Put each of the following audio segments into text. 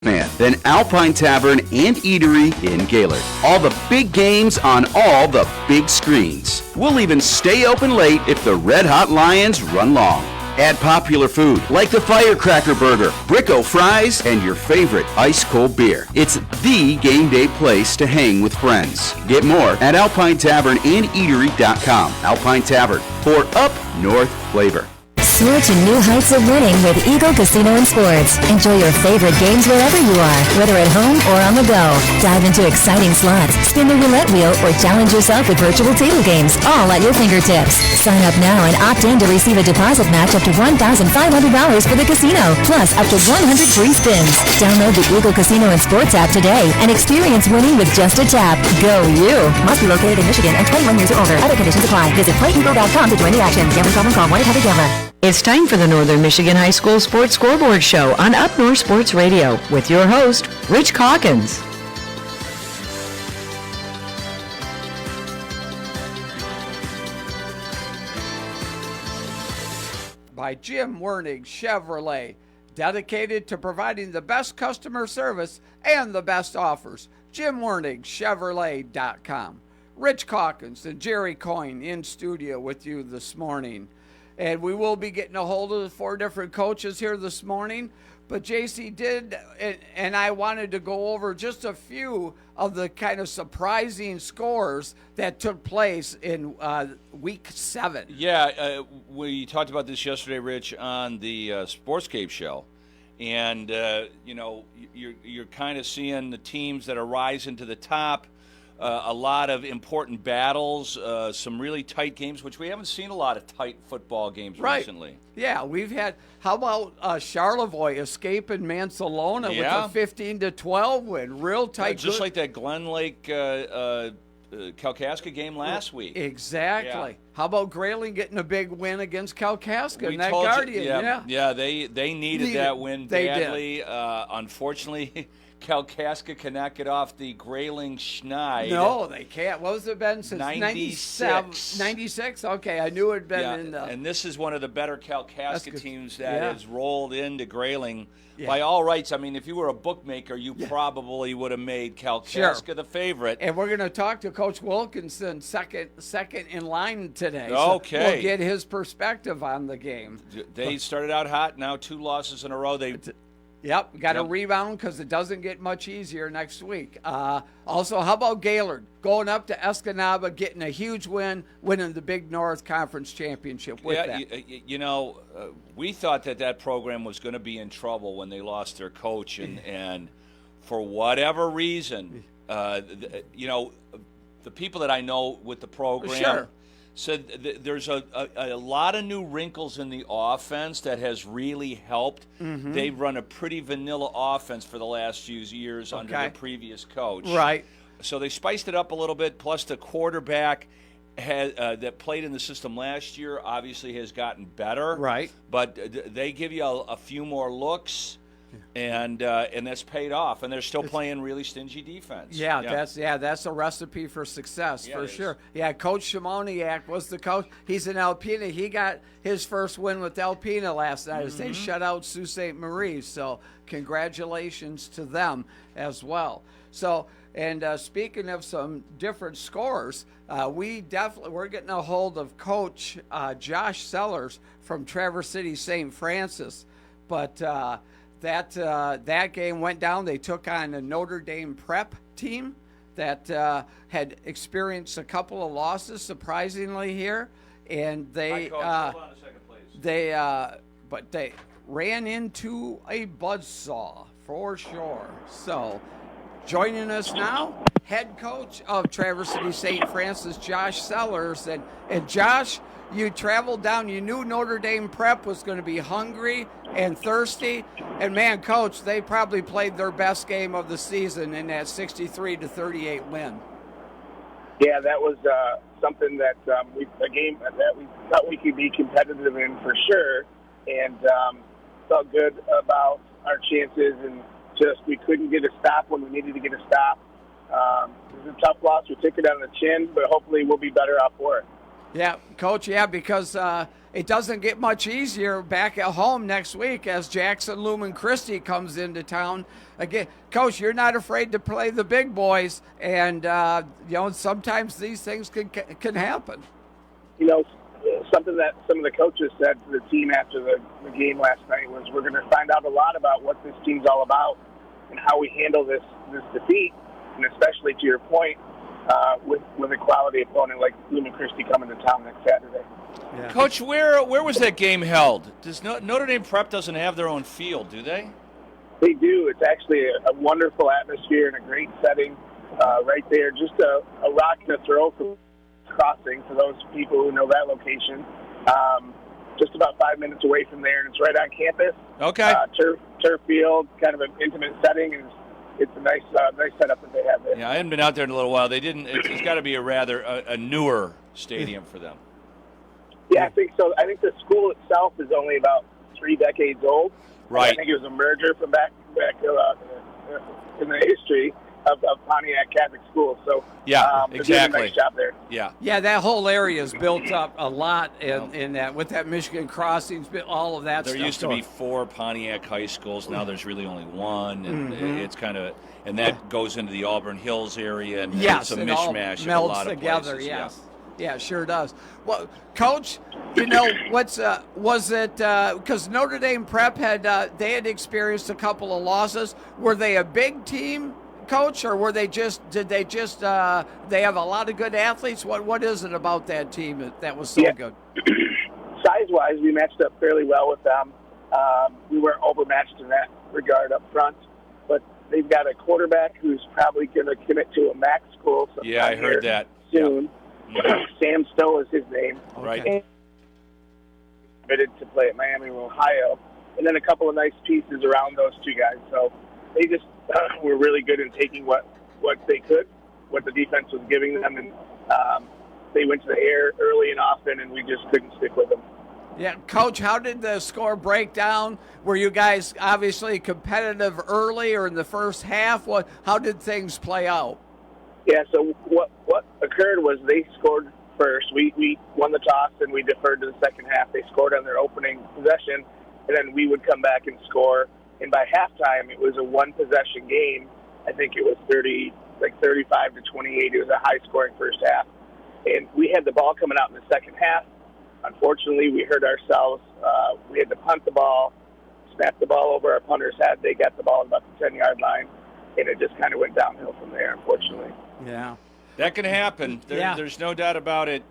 Man, then Alpine Tavern and Eatery in Gaylord. All the big games on all the big screens. We'll even stay open late if the Red Hot Lions run long. Add popular food like the Firecracker Burger, Bricko Fries, and your favorite ice-cold beer. It's the game day place to hang with friends. Get more at alpinetavernandeatery.com. Alpine Tavern, for up-north flavor. Soar to new heights of winning with Eagle Casino and Sports. Enjoy your favorite games wherever you are, whether at home or on the go. Dive into exciting slots, spin the roulette wheel, or challenge yourself with virtual table games, all at your fingertips. Sign up now and opt in to receive a deposit match up to $1,500 for the casino, plus up to 100 free spins. Download the Eagle Casino and Sports app today and experience winning with just a tap. Go you! Must be located in Michigan and 21 years or older. Other conditions apply. Visit playeagle.com to join the action. Gambling problem, call 1-800-GAMBLER. It's time for the Northern Michigan High School Sports Scoreboard Show on Up North Sports Radio with your host, Rich Calkins. By Jim Wernig Chevrolet, dedicated to providing the best customer service and the best offers. JimWernigChevrolet.com. Rich Calkins and Jerry Coyne in studio with you this morning. And we will be getting a hold of the 4 different coaches here this morning. But JC did, and I wanted to go over just a few of the kind of surprising scores that took place in Week 7. Yeah, we talked about this yesterday, Rich, on the Sportscape show. And, you're kind of seeing the teams that are rising to the top. A lot of important battles, some really tight games, which we haven't seen a lot of tight football games recently. Yeah, we've had. How about Charlevoix escaping Mansalona with a 15-12 win? Real tight. Just like that Glen Lake Kalkaska game last week. Exactly. Yeah. How about Grayling getting a big win against Kalkaska in that Guardian? They needed that win badly. Unfortunately. Kalkaska cannot get off the Grayling schneid. No, they can't. What has it been since 96? 96? Okay, I knew it had been in the... And this is one of the better Kalkaska teams that has rolled into Grayling. Yeah. By all rights, I mean, if you were a bookmaker, you probably would have made Kalkaska the favorite. And we're going to talk to Coach Wilkinson second in line today. Okay. So we'll get his perspective on the game. They started out hot. Now 2 losses in a row. Got to rebound because it doesn't get much easier next week. Also, how about Gaylord going up to Escanaba, getting a huge win, winning the Big North Conference Championship with that? We thought that program was going to be in trouble when they lost their coach, and for whatever reason, the people that I know with the program said there's a lot of new wrinkles in the offense that has really helped. Mm-hmm. They've run a pretty vanilla offense for the last few years under the previous coach. Right. So they spiced it up a little bit, plus the quarterback that played in the system last year obviously has gotten better. Right. But they give you a few more looks. And that's paid off, and they're still playing really stingy defense. That's a recipe for success for sure. Yeah, Coach Shimoniak was the coach. He's in Alpena. He got his first win with Alpena last night as they shut out Sault Ste. Marie. So congratulations to them as well. So, and speaking of some different scores, we're getting a hold of Coach Josh Sellers from Traverse City St. Francis, but. That game went down. They took on a Notre Dame prep team that had experienced a couple of losses, surprisingly here, and they hold on a second, please. They ran into a buzzsaw for sure. So, joining us now, head coach of Traverse City St. Francis, Josh Sellers, and Josh. You traveled down. You knew Notre Dame prep was going to be hungry and thirsty. And, man, Coach, they probably played their best game of the season in that 63-38 win. Yeah, that was something that a game that we thought we could be competitive in for sure. And felt good about our chances. And just we couldn't get a stop when we needed to get a stop. It was a tough loss. We took it on the chin, but hopefully we'll be better off for it. Yeah, Coach, because it doesn't get much easier back at home next week as Jackson Lumen Christi comes into town. Again, Coach, you're not afraid to play the big boys, and sometimes these things can happen. Something that some of the coaches said to the team after the game last night was, we're going to find out a lot about what this team's all about and how we handle this defeat, and especially to your point, with a quality opponent like Lumen Christi coming to town next Saturday. Yeah. Coach, where was that game held? Notre Dame Prep doesn't have their own field, do they? They do. It's actually a wonderful atmosphere and a great setting right there. Just a rock and a throw from Crossing for those people who know that location. Just about 5 minutes away from there, and it's right on campus. Okay. Turf field, kind of an intimate setting, and it's a nice setup that they have there. Yeah, I haven't been out there in a little while. They didn't. It's got to be a newer stadium for them. Yeah, I think so. I think the school itself is only about 3 decades old. Right. I think it was a merger from back in the history of Pontiac Catholic School. So yeah, they're exactly. doing a nice job there. Yeah, that whole area is built up a lot in that, with that Michigan Crossings, all of that there stuff. There used to be 4 Pontiac high schools. Now there's really only 1, and it's kind of, and that goes into the Auburn Hills area, and it's a mishmash of a lot of together, places. Yes. Yeah, it sure does. Well, Coach, was it because Notre Dame Prep had experienced a couple of losses? Were they a big team, Coach, or were they did they have a lot of good athletes? What is it about that team that was so good? Size-wise, we matched up fairly well with them. We weren't overmatched in that regard up front, but they've got a quarterback who's probably going to commit to a MAC school. Yeah, I heard that soon. Yeah. Sam Stowe is his name. Right. And committed to play at Miami, Ohio, and then a couple of nice pieces around those two guys. So they just were really good in taking what they could, what the defense was giving them, and they went to the air early and often, and we just couldn't stick with them. Yeah, Coach, how did the score break down? Were you guys obviously competitive early or in the first half? How did things play out? Yeah, so what occurred was they scored first. We won the toss, and we deferred to the second half. They scored on their opening possession, and then we would come back and score. And by halftime, it was a one-possession game. I think it was 35 to 28. It was a high-scoring first half. And we had the ball coming out in the second half. Unfortunately, we hurt ourselves. We had to punt the ball, snap the ball over our punter's head. They got the ball at about the 10-yard line, and it just kind of went downhill from there, unfortunately. Yeah. That can happen. Yeah. There's no doubt about it.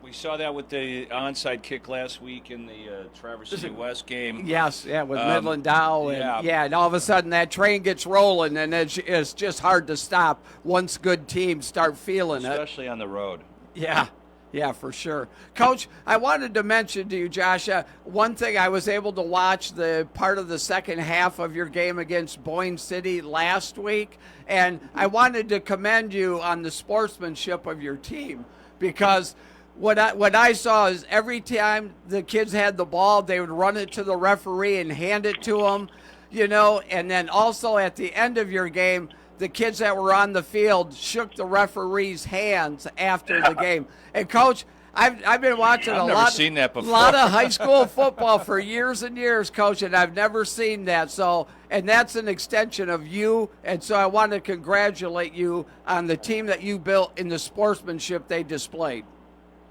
We saw that with the onside kick last week in the Traverse City West game. Yes, yeah, with Midland Dow. And, yeah. and all of a sudden that train gets rolling, and it's just hard to stop once good teams start feeling Especially on the road. Yeah, for sure. Coach, I wanted to mention to you, Josh, one thing. I was able to watch the part of the second half of your game against Boyne City last week, and I wanted to commend you on the sportsmanship of your team, because what I saw is every time the kids had the ball, they would run it to the referee and hand it to him, and then also at the end of your game, the kids that were on the field shook the referee's hands after the game. And, Coach, I've been watching I've never seen that before. a lot of high school football for years and years, Coach, and I've never seen that. So, and that's an extension of you. And so I want to congratulate you on the team that you built and the sportsmanship they displayed.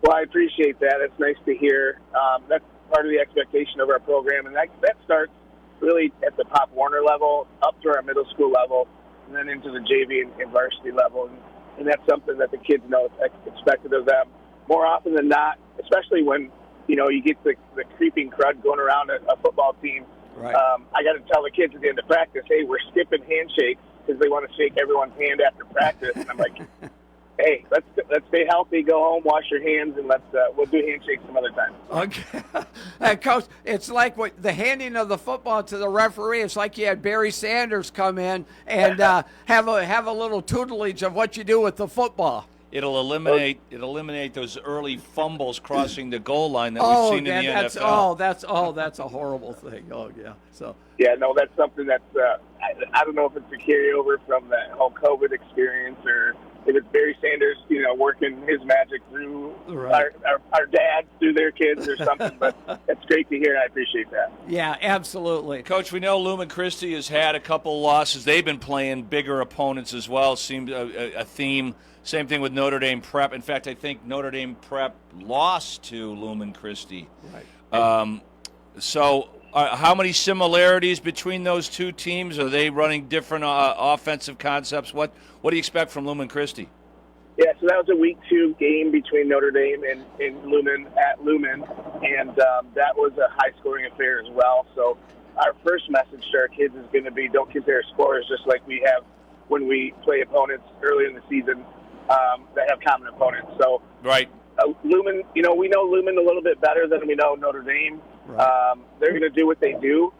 Well, I appreciate that. It's nice to hear. That's part of the expectation of our program, and that starts really at the Pop Warner level, up to our middle school level, and then into the JV and varsity level. And that's something that the kids know is expected of them more often than not, especially when, you get the creeping crud going around a football team. Right. I got to tell the kids at the end of practice, hey, we're skipping handshakes because they want to shake everyone's hand after practice. And I'm like, hey, let's stay healthy, go home, wash your hands, and we'll do handshakes some other time. Okay. Coach, it's like the handing of the football to the referee. It's like you had Barry Sanders come in and have a little tutelage of what you do with the football. It'll eliminate those early fumbles crossing the goal line that we've seen in the NFL. That's a horrible thing. Oh yeah. So. Yeah, no, that's something that's I don't know if it's a carryover from the whole COVID experience or if it's Barry Sanders, working his magic through our dads, through their kids or something. But it's great to hear, and I appreciate that. Yeah, absolutely. Coach, we know Lumen Christi has had a couple losses. They've been playing bigger opponents as well. Seemed a theme. Same thing with Notre Dame Prep. In fact, I think Notre Dame Prep lost to Lumen Christi. Right. So how many similarities between those two teams? Are they running different offensive concepts? What do you expect from Lumen Christi? Yeah, so that was a week 2 game between Notre Dame and Lumen at Lumen, and that was a high-scoring affair as well. So our first message to our kids is going to be don't compare scores, just like we have when we play opponents early in the season that have common opponents. So right. Lumen, we know Lumen a little bit better than we know Notre Dame. Right. They're going to do what they do.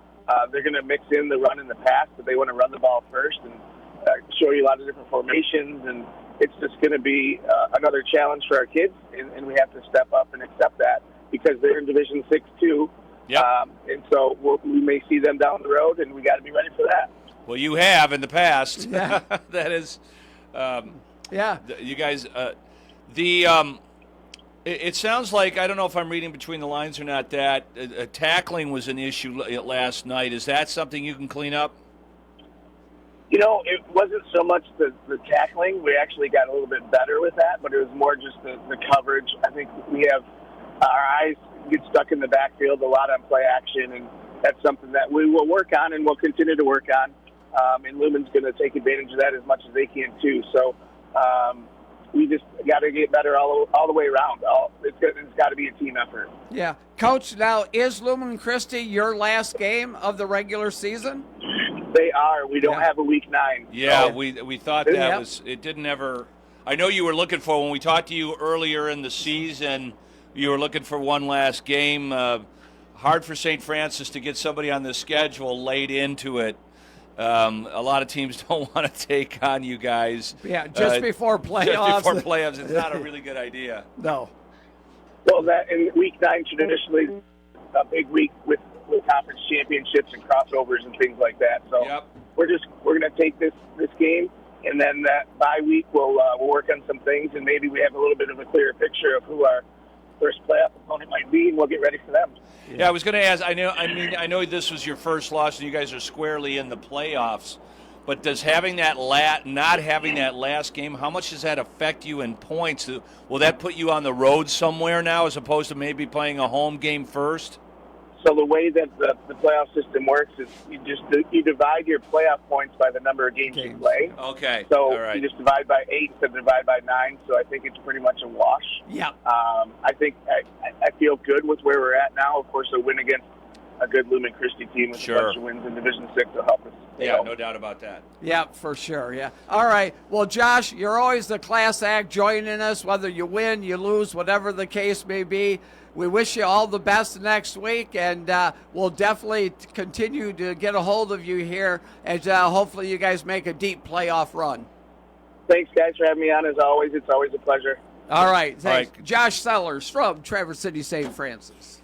They're going to mix in the run and the pass, but they want to run the ball first and show you a lot of different formations. And it's just going to be another challenge for our kids, and we have to step up and accept that because they're in Division 6 too. Yep. And so we may see them down the road, and we got to be ready for that. Well, you have in the past. Yeah. That is, yeah. You guys, it sounds like, I don't know if I'm reading between the lines or not, that tackling was an issue last night. Is that something you can clean up? It wasn't so much the tackling. We actually got a little bit better with that, but it was more just the coverage. I think we have our eyes get stuck in the backfield a lot on play action, and that's something that we will work on and we'll continue to work on. And Lumen's going to take advantage of that as much as they can too. So we just got to get better all the way around. It's got to be a team effort. Yeah. Coach, now is Lumen Christi your last game of the regular season? They are. We don't have a week 9. Yeah, so. we thought that was – it didn't ever – I know you were looking for – when we talked to you earlier in the season, you were looking for one last game. Hard for St. Francis to get somebody on the schedule late into it. A lot of teams don't want to take on you guys. Yeah, just before playoffs. Just before playoffs. It's not a really good idea. No. Well, that in week 9 traditionally a big week with conference championships and crossovers and things like that. So we're going to take this game, and then that bye week we'll work on some things, and maybe we have a little bit of a clearer picture of who our first playoff opponent might be, and we'll get ready for them. Yeah, I was going to ask. I know this was your first loss, and you guys are squarely in the playoffs. But does having that not having that last game, how much does that affect you in points? Will that put you on the road somewhere now, as opposed to maybe playing a home game first? So the way that the playoff system works is you divide your playoff points by the number of games you play. Okay. So all right. You just divide by 8 instead of divide by 9. So I think it's pretty much a wash. Yeah. I think I feel good with where we're at now. Of course, a win against a good Lumen Christi team with a bunch of wins in Division 6 will help us. Yeah, no doubt about that. Yeah, for sure, yeah. All right. Well, Josh, you're always the class act joining us, whether you win, you lose, whatever the case may be. We wish you all the best next week, and we'll definitely continue to get a hold of you here, and hopefully you guys make a deep playoff run. Thanks, guys, for having me on. As always, it's always a pleasure. All right. Thanks. All right. Josh Sellers from Traverse City, St. Francis.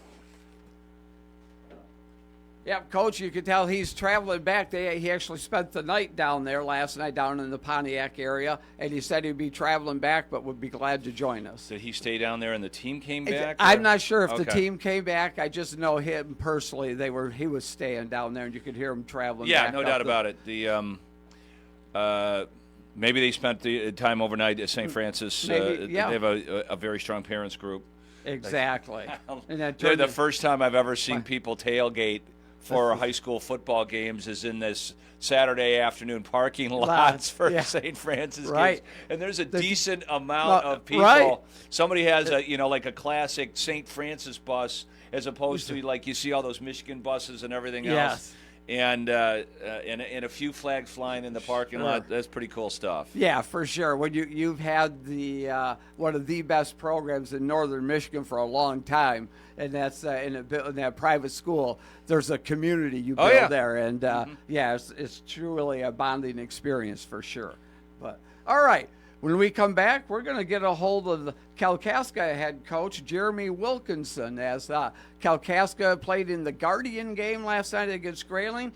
Yeah, Coach, you can tell he's traveling back. He actually spent the night down there last night, down in the Pontiac area, and he said he'd be traveling back, but would be glad to join us. Did he stay down there and the team came back? I'm not sure if the team came back. I just know him personally. He was staying down there, and you could hear him traveling back. Yeah, no doubt about it. Maybe they spent the time overnight at St. Francis. Maybe, They have a very strong parents group. Exactly. They're the first time I've ever seen people tailgate for high school football games is in this Saturday afternoon parking lots for St. Francis games. And there's a decent amount of people. Right. Somebody has like a classic St. Francis bus as opposed to like you see all those Michigan buses and everything else. And a few flags flying in the parking lot. That's pretty cool stuff. Yeah, for sure. When you've had the one of the best programs in northern Michigan for a long time, and that's in that private school, there's a community you build there, and it's truly a bonding experience for sure. But all right. When we come back, we're going to get a hold of the Kalkaska head coach, Jeremy Wilkinson, as Kalkaska played in the Guardian game last night against Grayling.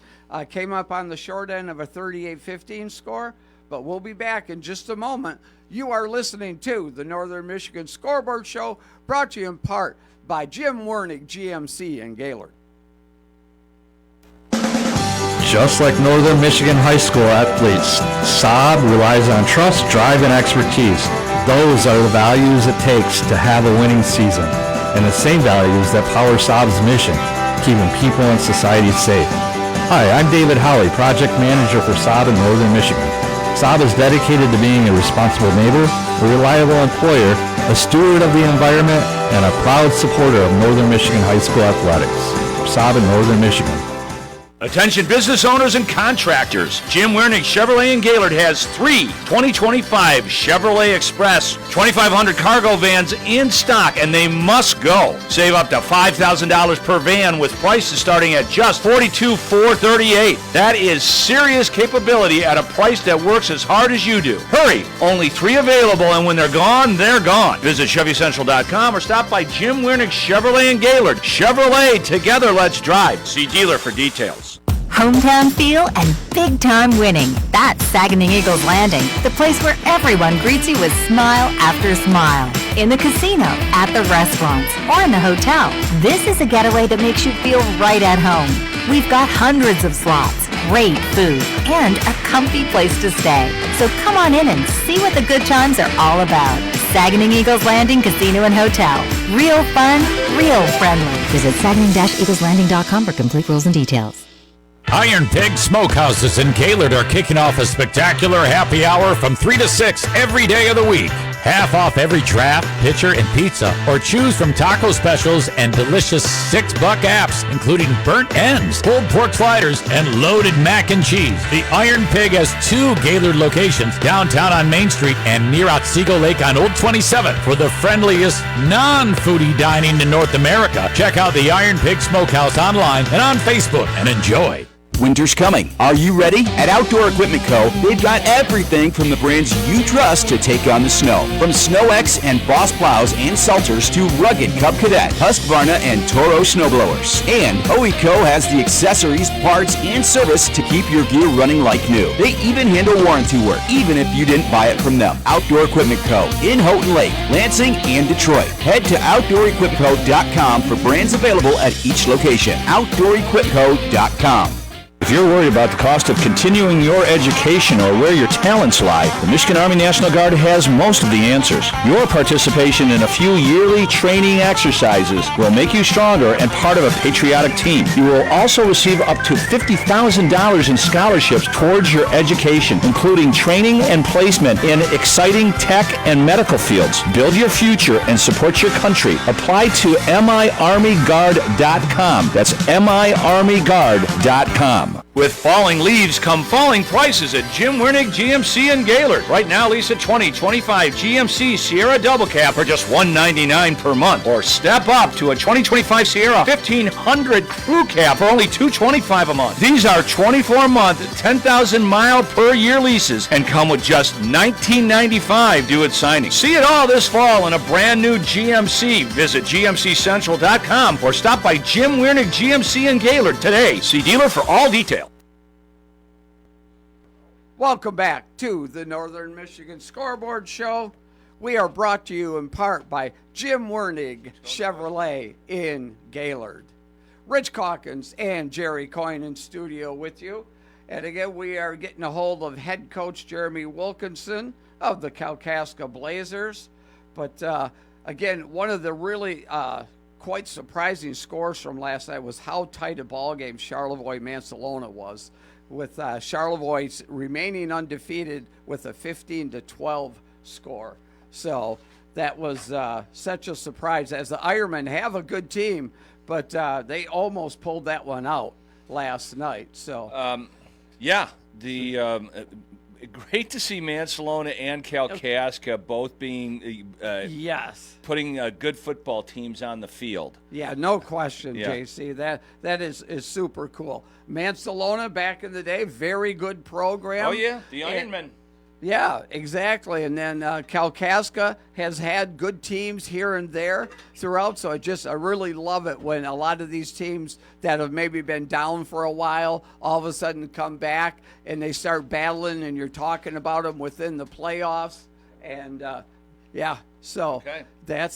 Came up on the short end of a 38-15 score, but we'll be back in just a moment. You are listening to the Northern Michigan Scoreboard Show, brought to you in part by Jim Wernig, GMC in Gaylord. Just like Northern Michigan High School athletes, Saab relies on trust, drive, and expertise. Those are the values it takes to have a winning season, and the same values that power Saab's mission, keeping people and society safe. Hi, I'm David Howley, Project Manager for Saab in Northern Michigan. Saab is dedicated to being a responsible neighbor, a reliable employer, a steward of the environment, and a proud supporter of Northern Michigan High School athletics. Saab in Northern Michigan. Attention business owners and contractors. Jim Wernig Chevrolet in Gaylord has 3 2025 Chevrolet Express 2500 cargo vans in stock, and they must go. Save up to $5,000 per van with prices starting at just $42,438. That is serious capability at a price that works as hard as you do. Hurry! Only 3 available, and when they're gone, they're gone. Visit ChevyCentral.com or stop by Jim Wernig Chevrolet in Gaylord. Chevrolet, together let's drive. See dealer for details. Hometown feel and big-time winning. That's Saginaw Eagles Landing, the place where everyone greets you with smile after smile. In the casino, at the restaurants, or in the hotel, this is a getaway that makes you feel right at home. We've got hundreds of slots, great food, and a comfy place to stay. So come on in and see what the good times are all about. Saginaw Eagles Landing Casino and Hotel. Real fun, real friendly. Visit saginaw-eagleslanding.com for complete rules and details. Iron Pig Smokehouses in Gaylord are kicking off a spectacular happy hour from 3 to 6 every day of the week. Half off every draft, pitcher, and pizza, or choose from taco specials and delicious $6 apps, including burnt ends, pulled pork sliders, and loaded mac and cheese. The Iron Pig has 2 Gaylord locations, downtown on Main Street and near Otsego Lake on Old 27. For the friendliest, non-foodie dining in North America, check out the Iron Pig Smokehouse online and on Facebook and enjoy. Winter's coming. Are you ready? At Outdoor Equipment Co., they've got everything from the brands you trust to take on the snow. From Snow X and Boss plows and Salters to rugged Cub Cadet, Husqvarna, and Toro snowblowers. And OECO has the accessories, parts, and service to keep your gear running like new. They even handle warranty work, even if you didn't buy it from them. Outdoor Equipment Co. in Houghton Lake, Lansing, and Detroit. Head to OutdoorEquipmentCo.com for brands available at each location. OutdoorEquipmentCo.com. If you're worried about the cost of continuing your education or where your talents lie, the Michigan Army National Guard has most of the answers. Your participation in a few yearly training exercises will make you stronger and part of a patriotic team. You will also receive up to $50,000 in scholarships towards your education, including training and placement in exciting tech and medical fields. Build your future and support your country. Apply to miarmyguard.com. That's miarmyguard.com. With falling leaves come falling prices at Jim Wernig GMC in Gaylord. Right now, lease a 2025 GMC Sierra Double Cab for just $199 per month. Or step up to a 2025 Sierra 1500 Crew Cab for only $225 a month. These are 24-month, 10,000-mile per year leases and come with just $19.95 due at signing. See it all this fall in a brand new GMC. Visit GMCCentral.com or stop by Jim Wernig GMC in Gaylord today. See dealer for all details. Welcome back to the Northern Michigan Scoreboard Show. We are brought to you in part by Jim Wernig Chevrolet in Gaylord. Rich Calkins and Jerry Coyne in studio with you. And again, we are getting a hold of head coach Jeremy Wilkinson of the Kalkaska Blazers. But again, one of the really quite surprising scores from last night was how tight a ball game Charlevoix-Mansalona was, with Charlevoix remaining undefeated with a 15-12 score. So that was such a surprise, as the Ironmen have a good team, but they almost pulled that one out last night. So great to see Mansalona and Kalkaska both being putting good football teams on the field. Yeah, no question, JC. That is super cool. Mansalona back in the day, very good program. Oh yeah, the Ironmen. Yeah, exactly. And then Kalkaska has had good teams here and there throughout. So I really love it when a lot of these teams that have maybe been down for a while all of a sudden come back and they start battling, and you're talking about them within the playoffs. And so that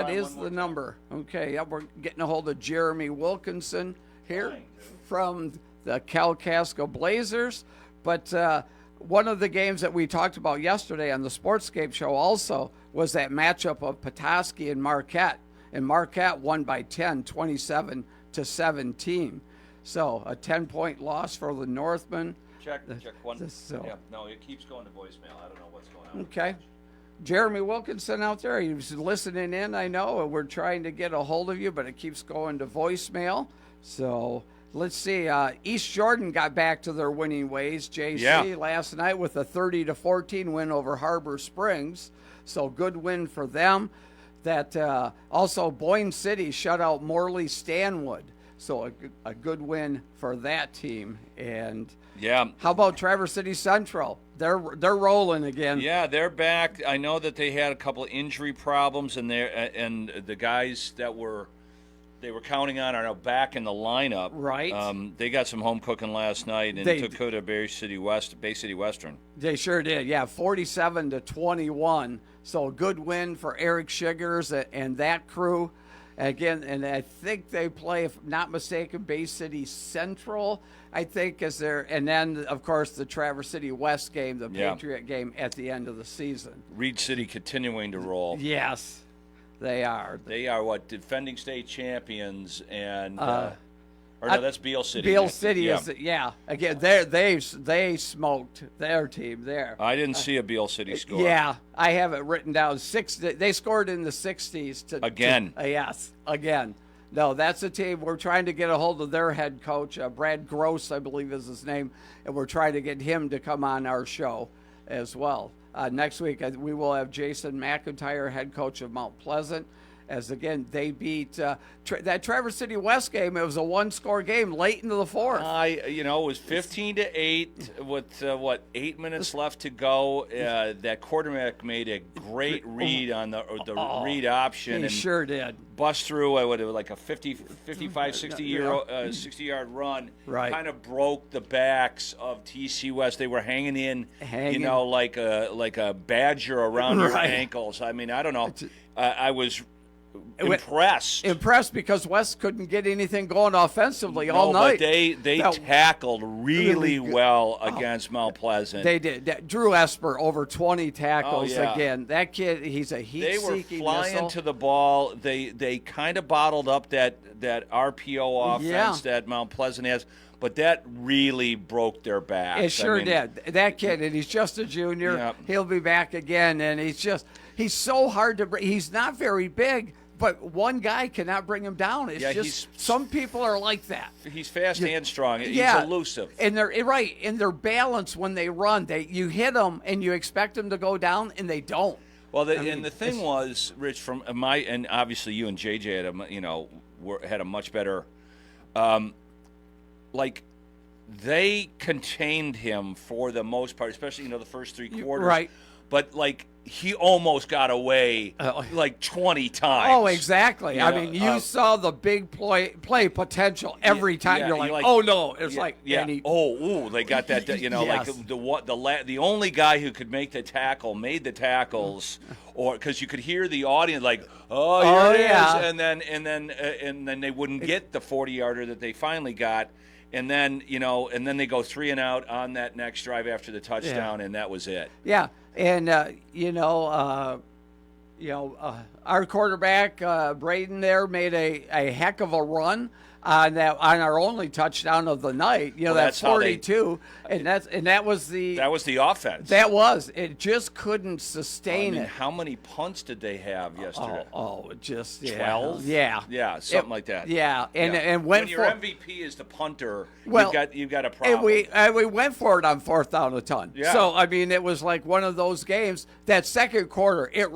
is the number. Okay, yep, we're getting a hold of Jeremy Wilkinson here from the Kalkaska Blazers, but. One of the games that we talked about yesterday on the Sportscape show also was that matchup of Petoskey and Marquette. And Marquette won by 10, 27-17. So a 10-point loss for the Northmen. Check one. No, it keeps going to voicemail. I don't know what's going on. Okay. Jeremy Wilkinson out there, he's listening in, I know, and we're trying to get a hold of you, but it keeps going to voicemail. So... let's see. East Jordan got back to their winning ways, JC, last night with a 30-14 win over Harbor Springs. So good win for them. That also Boyne City shut out Morley Stanwood. So a good win for that team. And how about Traverse City Central? They're rolling again. Yeah, they're back. I know that they had a couple of injury problems, and the guys that they were counting on are now back in the lineup. Right. They got some home cooking last night and took to Bay City Western. They sure did. Yeah, 47-21. So a good win for Eric Shiggers and that crew. Again, and I think they play, if I'm not mistaken, Bay City Central, I think, is there. And then, of course, the Traverse City West game, the Patriot game at the end of the season. Reed City continuing to roll. Yes. They are. They are defending state champions, and that's Beale City. Beale City is Again, they smoked their team there. I didn't see a Beale City score. Yeah, I have it written down. They scored in the 60s again. Yes, again. No, that's a team. We're trying to get a hold of their head coach, Brad Gross, I believe is his name, and we're trying to get him to come on our show as well. Next week, we will have Jason McIntyre, head coach of Mount Pleasant, as, again, they beat that Traverse City West game. It was a one-score game late into the fourth. It was 15-8 with, 8 minutes left to go. That quarterback made a great read on the read option. He sure did. Bust through like a 55, 60-yard run. Right. Kind of broke the backs of TC West. They were hanging in, like a badger around your ankles. I mean, I don't know. I was impressed because West couldn't get anything going offensively all night. But they tackled really well against Mount Pleasant. They did. Drew Esper over 20 tackles again. That kid, he's a heat-seeking They were flying missile. to the ball. They kind of bottled up that RPO offense that Mount Pleasant has. But that really broke their backs. It sure did. That kid, and he's just a junior. Yep. He'll be back again, and he's so hard to bring. He's not very big, but one guy cannot bring him down. It's some people are like that. He's fast and strong. He's elusive. And they're balanced when they run. You hit them, and you expect them to go down, and they don't. Well, the thing was, Rich, from and obviously you and JJ had a much better. They contained him for the most part, especially the first three quarters. Right. But he almost got away 20 times. Oh, exactly. You saw the big play potential every time. You're like, oh no! It's they got that. The only guy who could make the tackle made the tackles, or because you could hear the audience here it is, and then they wouldn't get the 40-yarder that they finally got. And then they go 3 and out on that next drive after the touchdown, and that was it. Yeah, and our quarterback Braden there made a heck of a run on our only touchdown of the night. That's 42, and that was the offense. It just couldn't sustain it. How many punts did they have yesterday? Just 12. Yeah, something like that. Yeah, and when your MVP is the punter, you've got a And problem. we went for it on 4th down a ton. Yeah. So it was like one of those games. That second quarter, it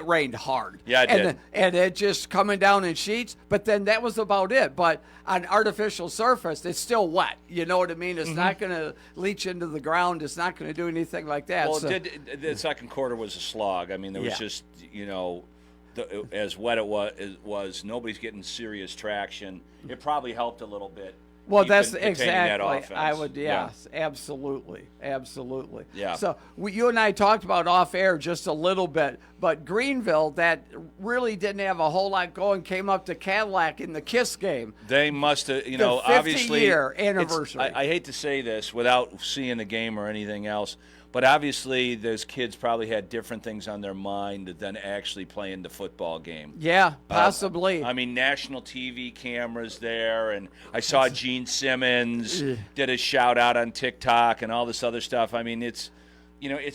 rained hard. Yeah, it did. And it just coming down in sheets. But then that was about it. But an artificial surface, it's still wet. You know what I mean? It's not going to leach into the ground. It's not going to do anything like that. Well, so, the second quarter was a slog. I mean, there was just, as wet it was, nobody's getting serious traction. It probably helped a little bit. Well, that's containing exactly. That offense. I would, yes, absolutely. Yeah. So you and I talked about off air just a little bit, but Greenville, that really didn't have a whole lot going, came up to Cadillac in the KISS game. They must have, the 50 obviously. year anniversary. I hate to say this without seeing the game or anything else, but obviously those kids probably had different things on their mind than actually playing the football game. Yeah, possibly. I mean, national TV cameras there, and I saw Gene Simmons did a shout out on TikTok and all this other stuff. I mean, it's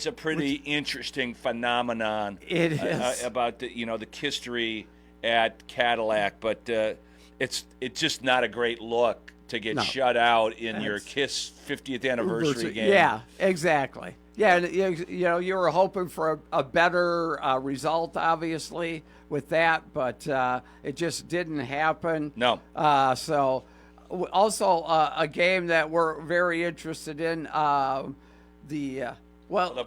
a pretty interesting phenomenon. It is about the history at Cadillac, but it's just not a great look to get shut out in your KISS 50th anniversary game. Yeah, exactly. Yeah, you were hoping for a better result, obviously, with that, but it just didn't happen. No. So, also a game that we're very interested in, the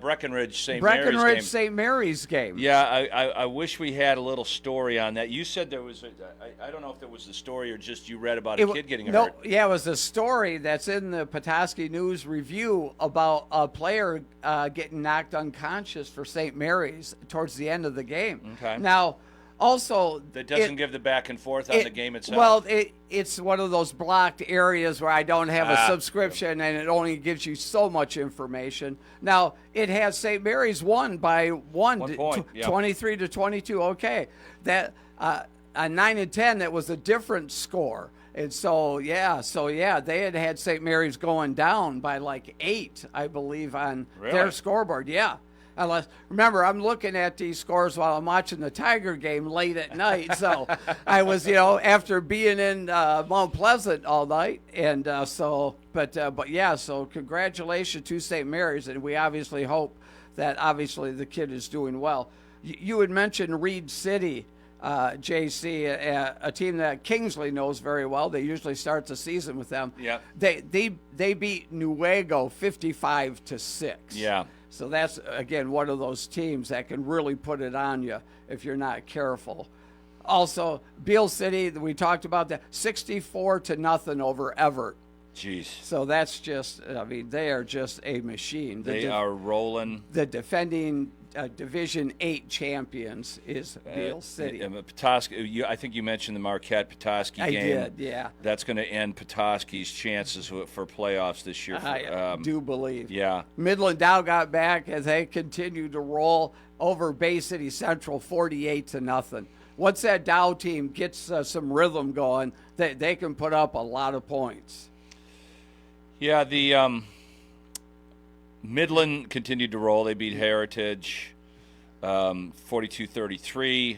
Breckenridge St. Mary's game. Yeah, I wish we had a little story on that. You said there was I don't know if there was a story or just you read about a kid getting hurt. Yeah, it was a story that's in the Petoskey News Review about a player getting knocked unconscious for St. Mary's towards the end of the game. Okay. Now, also, that doesn't give the back and forth on the game itself. Well, it's one of those blocked areas where I don't have a subscription, and it only gives you so much information. Now, it has St. Mary's won by one point, 23 to 22. Okay, that on 9 and 10, that was a different score. And so they had St. Mary's going down by like 8, I believe, on their scoreboard. Yeah. Remember, I'm looking at these scores while I'm watching the Tiger game late at night. So I was, after being in Mount Pleasant all night, and so congratulations to St. Mary's, and we obviously hope that the kid is doing well. You had mentioned Reed City, JC, a team that Kingsley knows very well. They usually start the season with them. Yeah. They beat Newaygo 55-6. Yeah. So that's, again, one of those teams that can really put it on you if you're not careful. Also, Beale City, we talked about that, 64-0 over Everett. Jeez. So that's just, they are just a machine. They are rolling. The defending Division 8 champions is Beale City. Petoskey, I think you mentioned the Marquette-Petoskey game. I did, yeah. That's going to end Petoskey's chances for playoffs this year. I do believe. Yeah. Midland Dow got back as they continue to roll over Bay City Central 48-0. Once that Dow team gets some rhythm going, they can put up a lot of points. Yeah, the Midland continued to roll. They beat Heritage 42-33.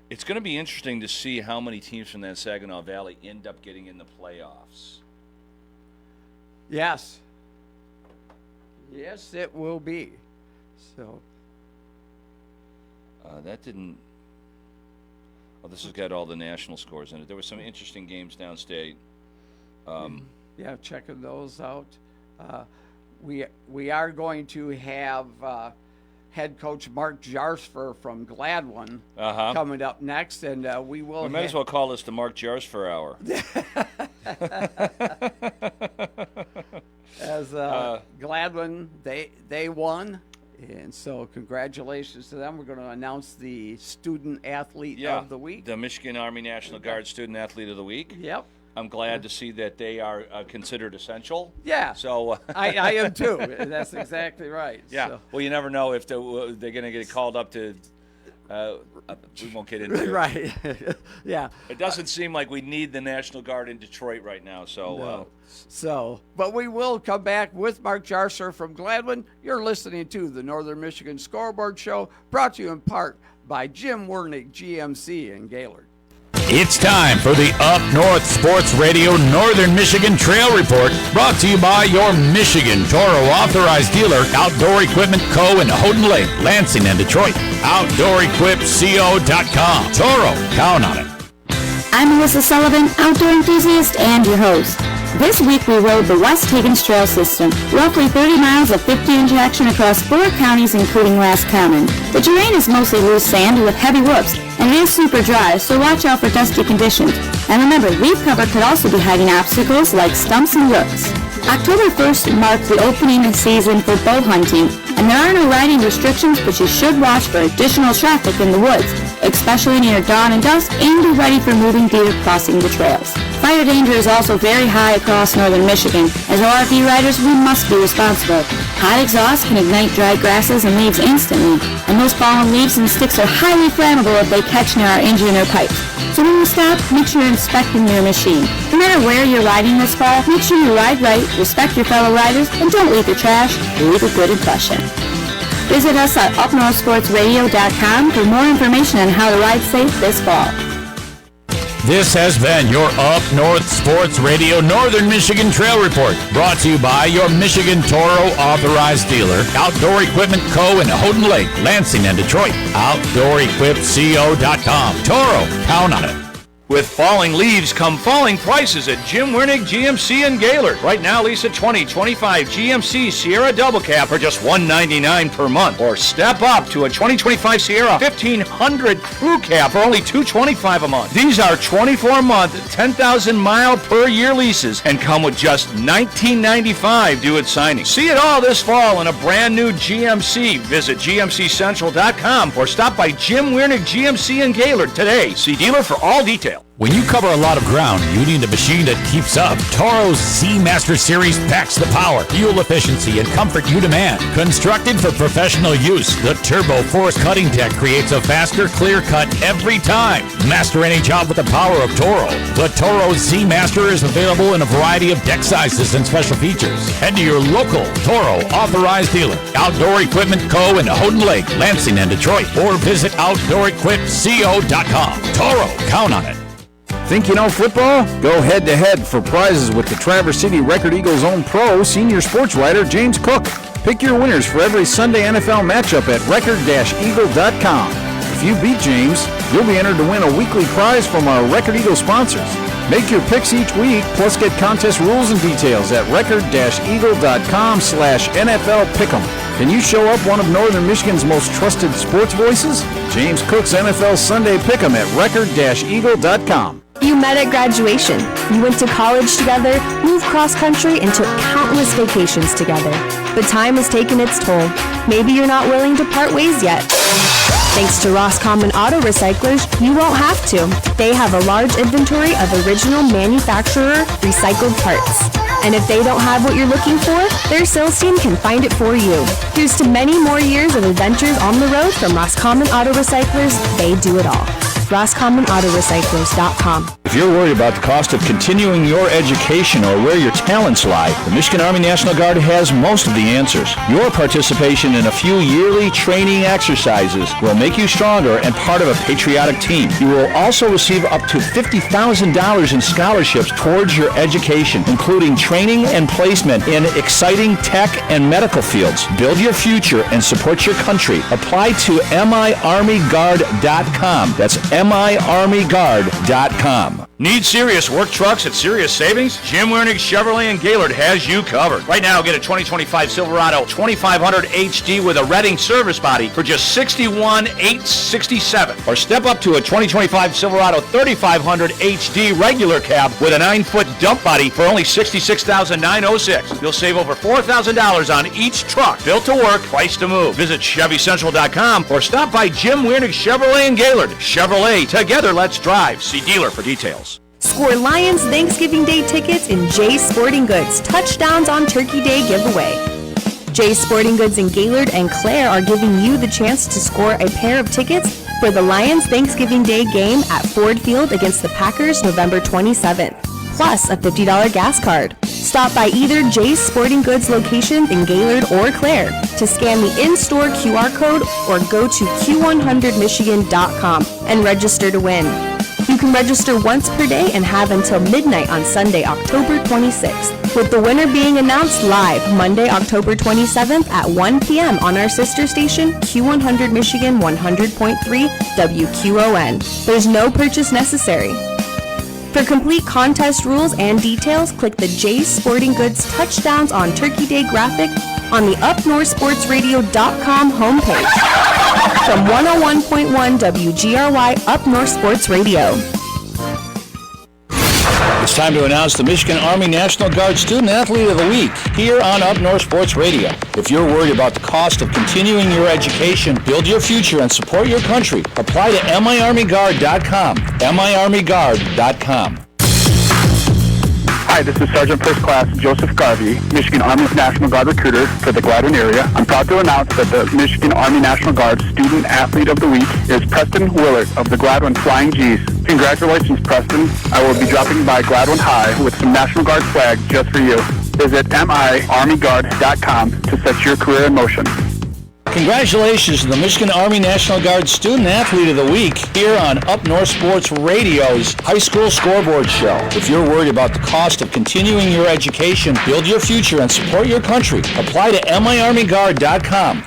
It's going to be interesting to see how many teams from that Saginaw Valley end up getting in the playoffs. Yes. Yes, it will be. So that didn't... Oh, this has got all the national scores in it. There were some interesting games downstate. Yeah, checking those out. We are going to have head coach Mark Jarsfer from Gladwin coming up next, and we will. We might as well call this the Mark Jarsfer Hour. As Gladwin, they won. And so congratulations to them. We're going to announce the Student Athlete of the Week. The Michigan Army National Guard Student Athlete of the Week. Yep. I'm glad to see that they are considered essential. Yeah. So I am too. That's exactly right. Yeah. So. Well, you never know if they're going to get called up to. We won't get into it. Right. Yeah. It doesn't seem like we need the National Guard in Detroit right now. So. No. But we will come back with Mark Jarsfer from Gladwin. You're listening to the Northern Michigan Scoreboard Show, brought to you in part by Jim Wernick GMC in Gaylord. It's time for the Up North Sports Radio Northern Michigan Trail Report, brought to you by your Michigan Toro authorized dealer, Outdoor Equipment Co. in Houghton Lake, Lansing, and Detroit. OutdoorEquipCO.com. Toro, count on it. I'm Melissa Sullivan, outdoor enthusiast and your host. This week we rode the West Higgins Trail System, roughly 30 miles of 50-inch action across 4 counties including Roscommon. The terrain is mostly loose sand with heavy whoops, and it is super dry, so watch out for dusty conditions. And remember, leaf cover could also be hiding obstacles like stumps and roots. October 1st marked the opening season for bow hunting, and there are no riding restrictions, but you should watch for additional traffic in the woods, especially near dawn and dusk, and be ready for moving deer crossing the trails. Fire danger is also very high across northern Michigan. As ORV riders, we must be responsible. Hot exhaust can ignite dry grasses and leaves instantly, and those fallen leaves and sticks are highly flammable if they catch near our engine or pipes. So when you stop, make sure you're inspecting your machine. No matter where you're riding this fall, make sure you ride right, respect your fellow riders, and don't leave your trash. Leave a good impression. Visit us at upnorthsportsradio.com for more information on how to ride safe this fall. This has been your Up North Sports Radio Northern Michigan Trail Report, brought to you by your Michigan Toro authorized dealer, Outdoor Equipment Co. in Houghton Lake, Lansing, and Detroit. OutdoorEquipCO.com. Toro, count on it. With falling leaves come falling prices at Jim Wernig GMC in Gaylord. Right now, lease a 2025 GMC Sierra Double Cab for just $199 per month. Or step up to a 2025 Sierra 1500 Crew Cab for only $225 a month. These are 24-month, 10,000-mile per year leases and come with just $19.95 due at signing. See it all this fall in a brand new GMC. Visit GMCCentral.com or stop by Jim Wernig GMC in Gaylord today. See dealer for all details. When you cover a lot of ground, you need a machine that keeps up. Toro's Seamaster Series packs the power, fuel efficiency, and comfort you demand. Constructed for professional use, the Turbo Force Cutting Tech creates a faster, clear cut every time. Master any job with the power of Toro. The Toro Seamaster is available in a variety of deck sizes and special features. Head to your local Toro authorized dealer, Outdoor Equipment Co. in Houghton Lake, Lansing, and Detroit, or visit OutdoorEquipCO.com. Toro, count on it. Think you know football? Go head-to-head for prizes with the Traverse City Record Eagles' own pro, senior sports writer James Cook. Pick your winners for every Sunday NFL matchup at record-eagle.com. If you beat James, you'll be entered to win a weekly prize from our Record Eagle sponsors. Make your picks each week, plus get contest rules and details at record-eagle.com/NFL Pick'em. Can you show up one of Northern Michigan's most trusted sports voices? James Cook's NFL Sunday Pick'em at record-eagle.com. You met at graduation. You went to college together, moved cross-country, and took countless vacations together. But time has taken its toll. Maybe you're not willing to part ways yet. Thanks to Roscommon Auto Recyclers, you won't have to. They have a large inventory of original manufacturer recycled parts. And if they don't have what you're looking for, their sales team can find it for you. Here's to many more years of adventures on the road from Roscommon Auto Recyclers. They do it all. RoscommonAutoRecyclers.com. If you're worried about the cost of continuing your education or where your talents lie, the Michigan Army National Guard has most of the answers. Your participation in a few yearly training exercises will make you stronger and part of a patriotic team. You will also receive up to $50,000 in scholarships towards your education, including training and placement in exciting tech and medical fields. Build your future and support your country. Apply to miarmyguard.com. That's miarmyguard.com. Need serious work trucks at serious savings? Jim Wernig Chevrolet in Gaylord has you covered. Right now, get a 2025 Silverado 2500 HD with a Redding service body for just $61,867. Or step up to a 2025 Silverado 3500 HD regular cab with a 9-foot dump body for only $66,906. You'll save over $4,000 on each truck. Built to work, price to move. Visit ChevyCentral.com or stop by Jim Wernig Chevrolet in Gaylord. Chevrolet, together let's drive. See dealer for details. Score Lions Thanksgiving Day tickets in Jay's Sporting Goods Touchdowns on Turkey Day giveaway. Jay's Sporting Goods in Gaylord and Clare are giving you the chance to score a pair of tickets for the Lions Thanksgiving Day game at Ford Field against the Packers November 27th, plus a $50 gas card. Stop by either Jay's Sporting Goods location in Gaylord or Clare to scan the in-store QR code or go to q100michigan.com and register to win. You can register once per day and have until midnight on Sunday, October 26th, with the winner being announced live Monday, October 27th at 1 p.m. on our sister station, Q100 Michigan 100.3 WQON. There's no purchase necessary. For complete contest rules and details, click the Jay's Sporting Goods Touchdowns on Turkey Day graphic on the UpNorthSportsRadio.com homepage. From 101.1 WGRY Up North Sports Radio. It's time to announce the Michigan Army National Guard Student Athlete of the Week here on Up North Sports Radio. If you're worried about the cost of continuing your education, build your future, and support your country, apply to miarmyguard.com. miarmyguard.com. Hi, this is Sergeant First Class Joseph Garvey, Michigan Army National Guard recruiter for the Gladwin area. I'm proud to announce that the Michigan Army National Guard Student Athlete of the Week is Preston Willard of the Gladwin Flying G's. Congratulations, Preston. I will be dropping by Gladwin High with some National Guard flags just for you. Visit miarmyguard.com to set your career in motion. Congratulations to the Michigan Army National Guard Student Athlete of the Week here on Up North Sports Radio's High School Scoreboard Show. If you're worried about the cost of continuing your education, build your future, and support your country, apply to miarmyguard.com.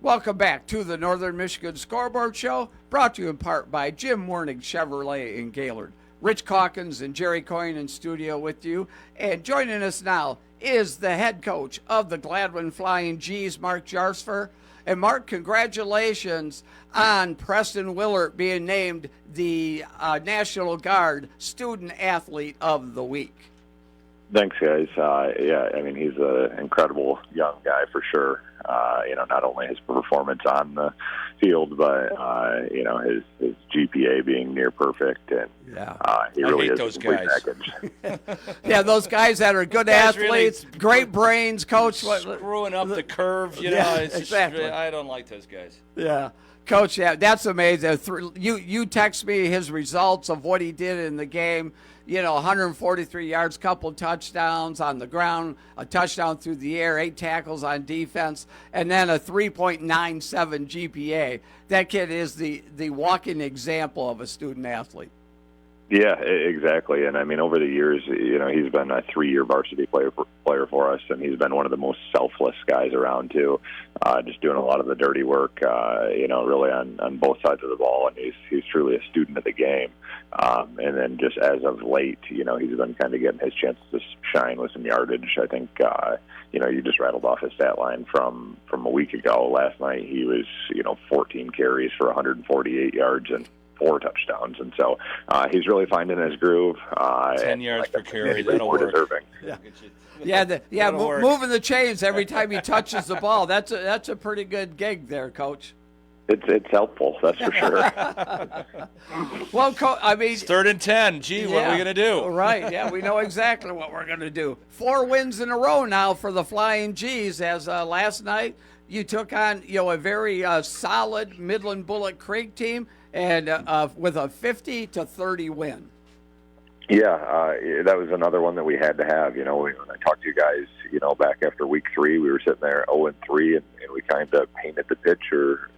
Welcome back to the Northern Michigan Scoreboard Show, brought to you in part by Jim Wernig Chevrolet in Gaylord. Rich Calkins and Jerry Coyne in studio with you. And joining us now is the head coach of the Gladwin Flying G's, Mark Jarsfer. And Mark, congratulations on Preston Willard being named the National Guard Student Athlete of the Week. Thanks, guys. Yeah, I mean, he's an incredible young guy for sure. Not only his performance on the field, but, his GPA being near perfect. And he really is a complete package. Yeah, those guys that are good athletes, really great brains, coach. Screwing up the curve, exactly. I don't like those guys. Yeah. Coach, that's amazing. You text me his results of what he did in the game. 143 yards, couple touchdowns on the ground, a touchdown through the air, 8 tackles on defense, and then a 3.97 GPA. That kid is the walking example of a student athlete. Yeah, exactly. And I mean, over the years, he's been a 3-year varsity player for us, and he's been one of the most selfless guys around too. Just doing a lot of the dirty work, really on both sides of the ball, and he's truly a student of the game. And then just as of late, he's been kind of getting his chances to shine with some yardage. I think, you just rattled off his stat line from a week ago. Last night he was, 14 carries for 148 yards and 4 touchdowns, and so he's really finding his groove. 10 yards per carry, that'll work. Yeah. Moving the chains every time he touches the ball. That's a pretty good gig there, Coach. It's helpful, that's for sure. Well, it's 3rd and 10. Gee, what are we going to do? Right, yeah, we know exactly what we're going to do. 4 wins in a row now for the Flying G's, as last night you took on a very solid Midland Bullock Creek team, and with a 50-30 win. Yeah, that was another one that we had to have. When I talked to you guys, back after week 3, we were sitting there 0-3, and we kind of painted the picture,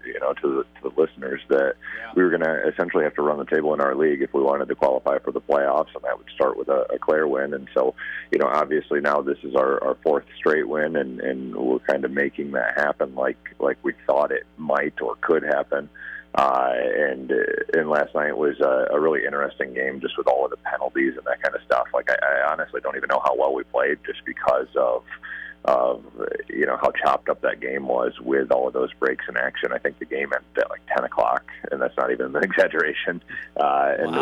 to the listeners that we were going to essentially have to run the table in our league if we wanted to qualify for the playoffs, and that would start with a Clare win. And so, obviously now this is our 4th straight win, and we're kind of making that happen like we thought it might or could happen. And last night was a really interesting game, just with all of the penalties and that kind of stuff. Like, I honestly don't even know how well we played, just because of how chopped up that game was with all of those breaks in action. I think the game ended at like 10 o'clock, and that's not even an exaggeration,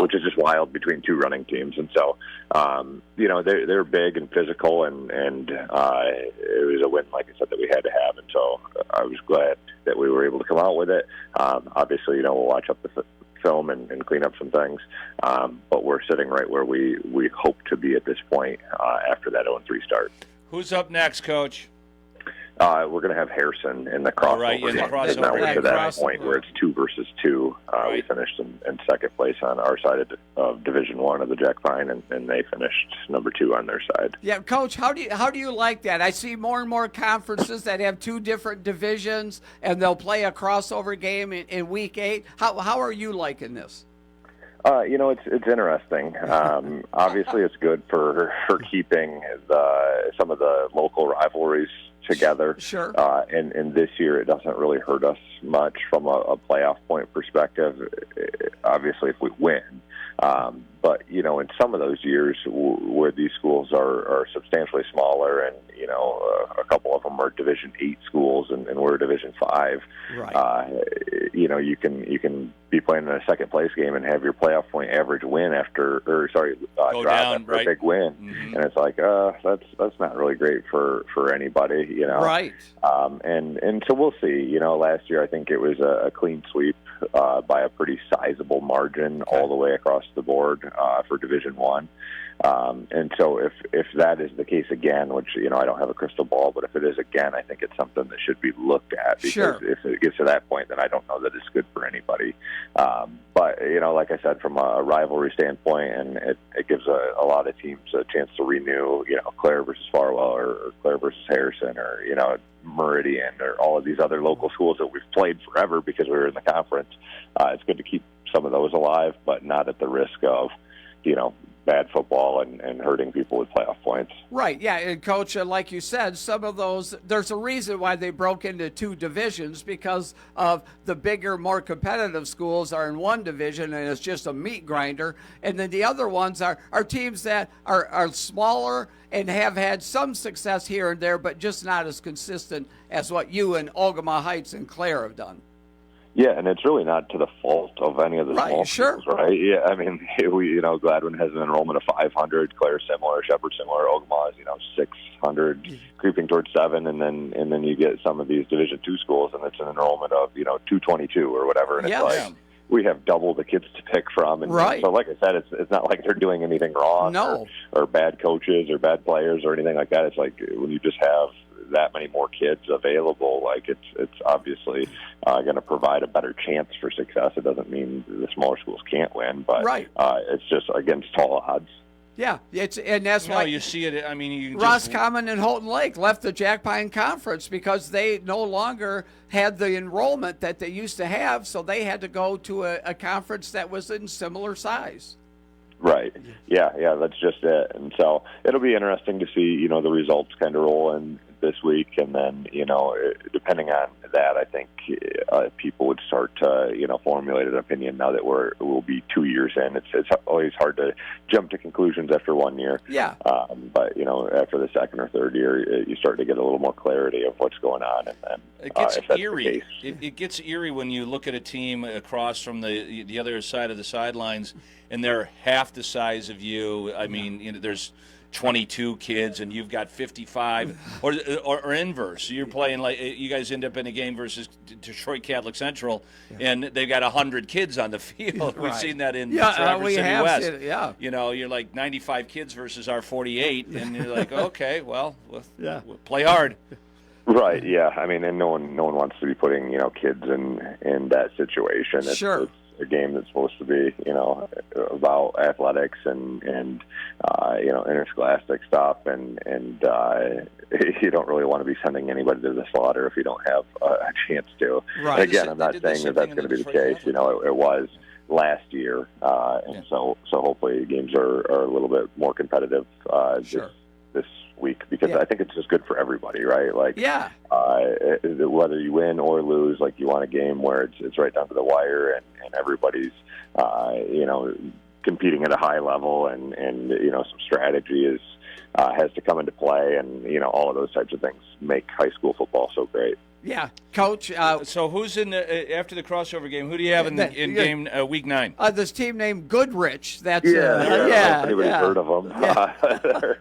which is just wild between 2 running teams. And so, they're big and physical, and it was a win, like I said, that we had to have. And so I was glad that we were able to come out with it. Obviously, we'll watch up the film and clean up some things, but we're sitting right where we hope to be at this point after that 0-3 start. Who's up next, Coach? We're going to have Harrison in the crossover. Now we're to that point where it's 2 versus 2. We finished in second place on our side of Division I of the Jack Pine, and they finished number 2 on their side. Yeah, Coach, how do you like that? I see more and more conferences that have 2 different divisions, and they'll play a crossover game in week 8. How are you liking this? It's interesting. Obviously, it's good for keeping some of the local rivalries together. Sure. And this year, it doesn't really hurt us much from a playoff point perspective. Obviously, if we win. But, in some of those years where these schools are substantially smaller and, a couple of them are Division 8 schools and we're Division 5, right. You can be playing in a second-place game and have your playoff point average win drop after a big win. Mm-hmm. And it's like, that's not really great for anybody, Right. And so we'll see. Last year I think it was a clean sweep by a pretty sizable margin all the way across the board for Division 1. And so if that is the case again, which, I don't have a crystal ball, but if it is again, I think it's something that should be looked at, because if it gets to that point, then I don't know that it's good for anybody. But, like I said, from a rivalry standpoint, and it gives a lot of teams a chance to renew, Clare versus Farwell or Clare versus Harrison or, Meridian or all of these other local schools that we've played forever because we were in the conference. It's good to keep some of those alive, but not at the risk of, bad football and hurting people with playoff points. Right, yeah, and Coach, like you said, some of those, there's a reason why they broke into two divisions, because of the bigger, more competitive schools are in one division and it's just a meat grinder, and then the other ones are teams that are smaller and have had some success here and there, but just not as consistent as what you and Ogama Heights and Clare have done. Yeah, and it's really not to the fault of any of the small schools, right? Yeah, I mean, Gladwin has an enrollment of 500, Clare similar, Shepherd similar, Ogama is 600, creeping towards 7, and then you get some of these Division 2 schools, and it's an enrollment of 222 or whatever, and it's like we have double the kids to pick from, and so like I said, it's not like they're doing anything wrong, or bad coaches or bad players or anything like that. It's like when you just have that many more kids available, like it's obviously going to provide a better chance for success. It doesn't mean the smaller schools can't win, but it's just against tall odds. Yeah, and that's why you see it. I mean, Roscommon and Houghton Lake left the Jack Pine Conference because they no longer had the enrollment that they used to have, so they had to go to a conference that was in similar size. Right. Yeah, that's just it. And so it'll be interesting to see, the results kind of roll in this week. And then, depending on that, I think people would start to, formulate an opinion now that we'll be 2 years in. It's always hard to jump to conclusions after 1 year. Yeah. But, after the second or third year, you start to get a little more clarity of what's going on. And then it gets eerie. It gets eerie when you look at a team across from the other side of the sidelines, and they're half the size of you. I mean, there's 22 kids, and you've got 55, or inverse. You're playing like you guys end up in a game versus Detroit Catholic Central, and they've got 100 kids on the field. We've seen that in Traverse City West. You're like 95 kids versus our 48, and you're like, okay, well, we'll play hard. Right. Yeah. I mean, and no one wants to be putting kids in that situation. It's a game that's supposed to be about athletics and interscholastic stuff, and you don't really want to be sending anybody to the slaughter if you don't have a chance to. Right. Again, I'm not saying that that's going to be the case. It was last year, and so hopefully games are a little bit more competitive this week, because I think it's just good for everybody, right? Like, whether you win or lose, like you want a game where it's right down to the wire, and everybody's competing at a high level, and some strategy has to come into play, and all of those types of things make high school football so great. Yeah, Coach. So who's in after the crossover game? Who do you have in game week 9? This team named Goodrich. That's anybody's heard of them. They're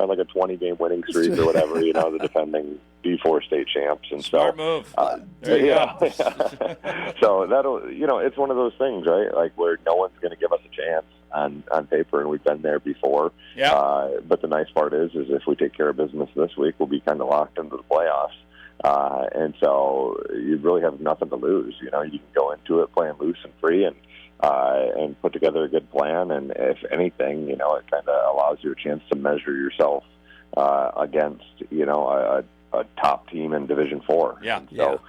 like a 20-game winning streak or whatever. The defending D4 state champs, and Smart move. There you go. So that'll it's one of those things, right? Like where no one's going to give us a chance on paper, and we've been there before. Yeah. But the nice part is if we take care of business this week, we'll be kind of locked into the playoffs. And so you really have nothing to lose. You can go into it playing loose and free, and put together a good plan. And if anything, it kind of allows you a chance to measure yourself against a a top team in Division IV. Yeah. And so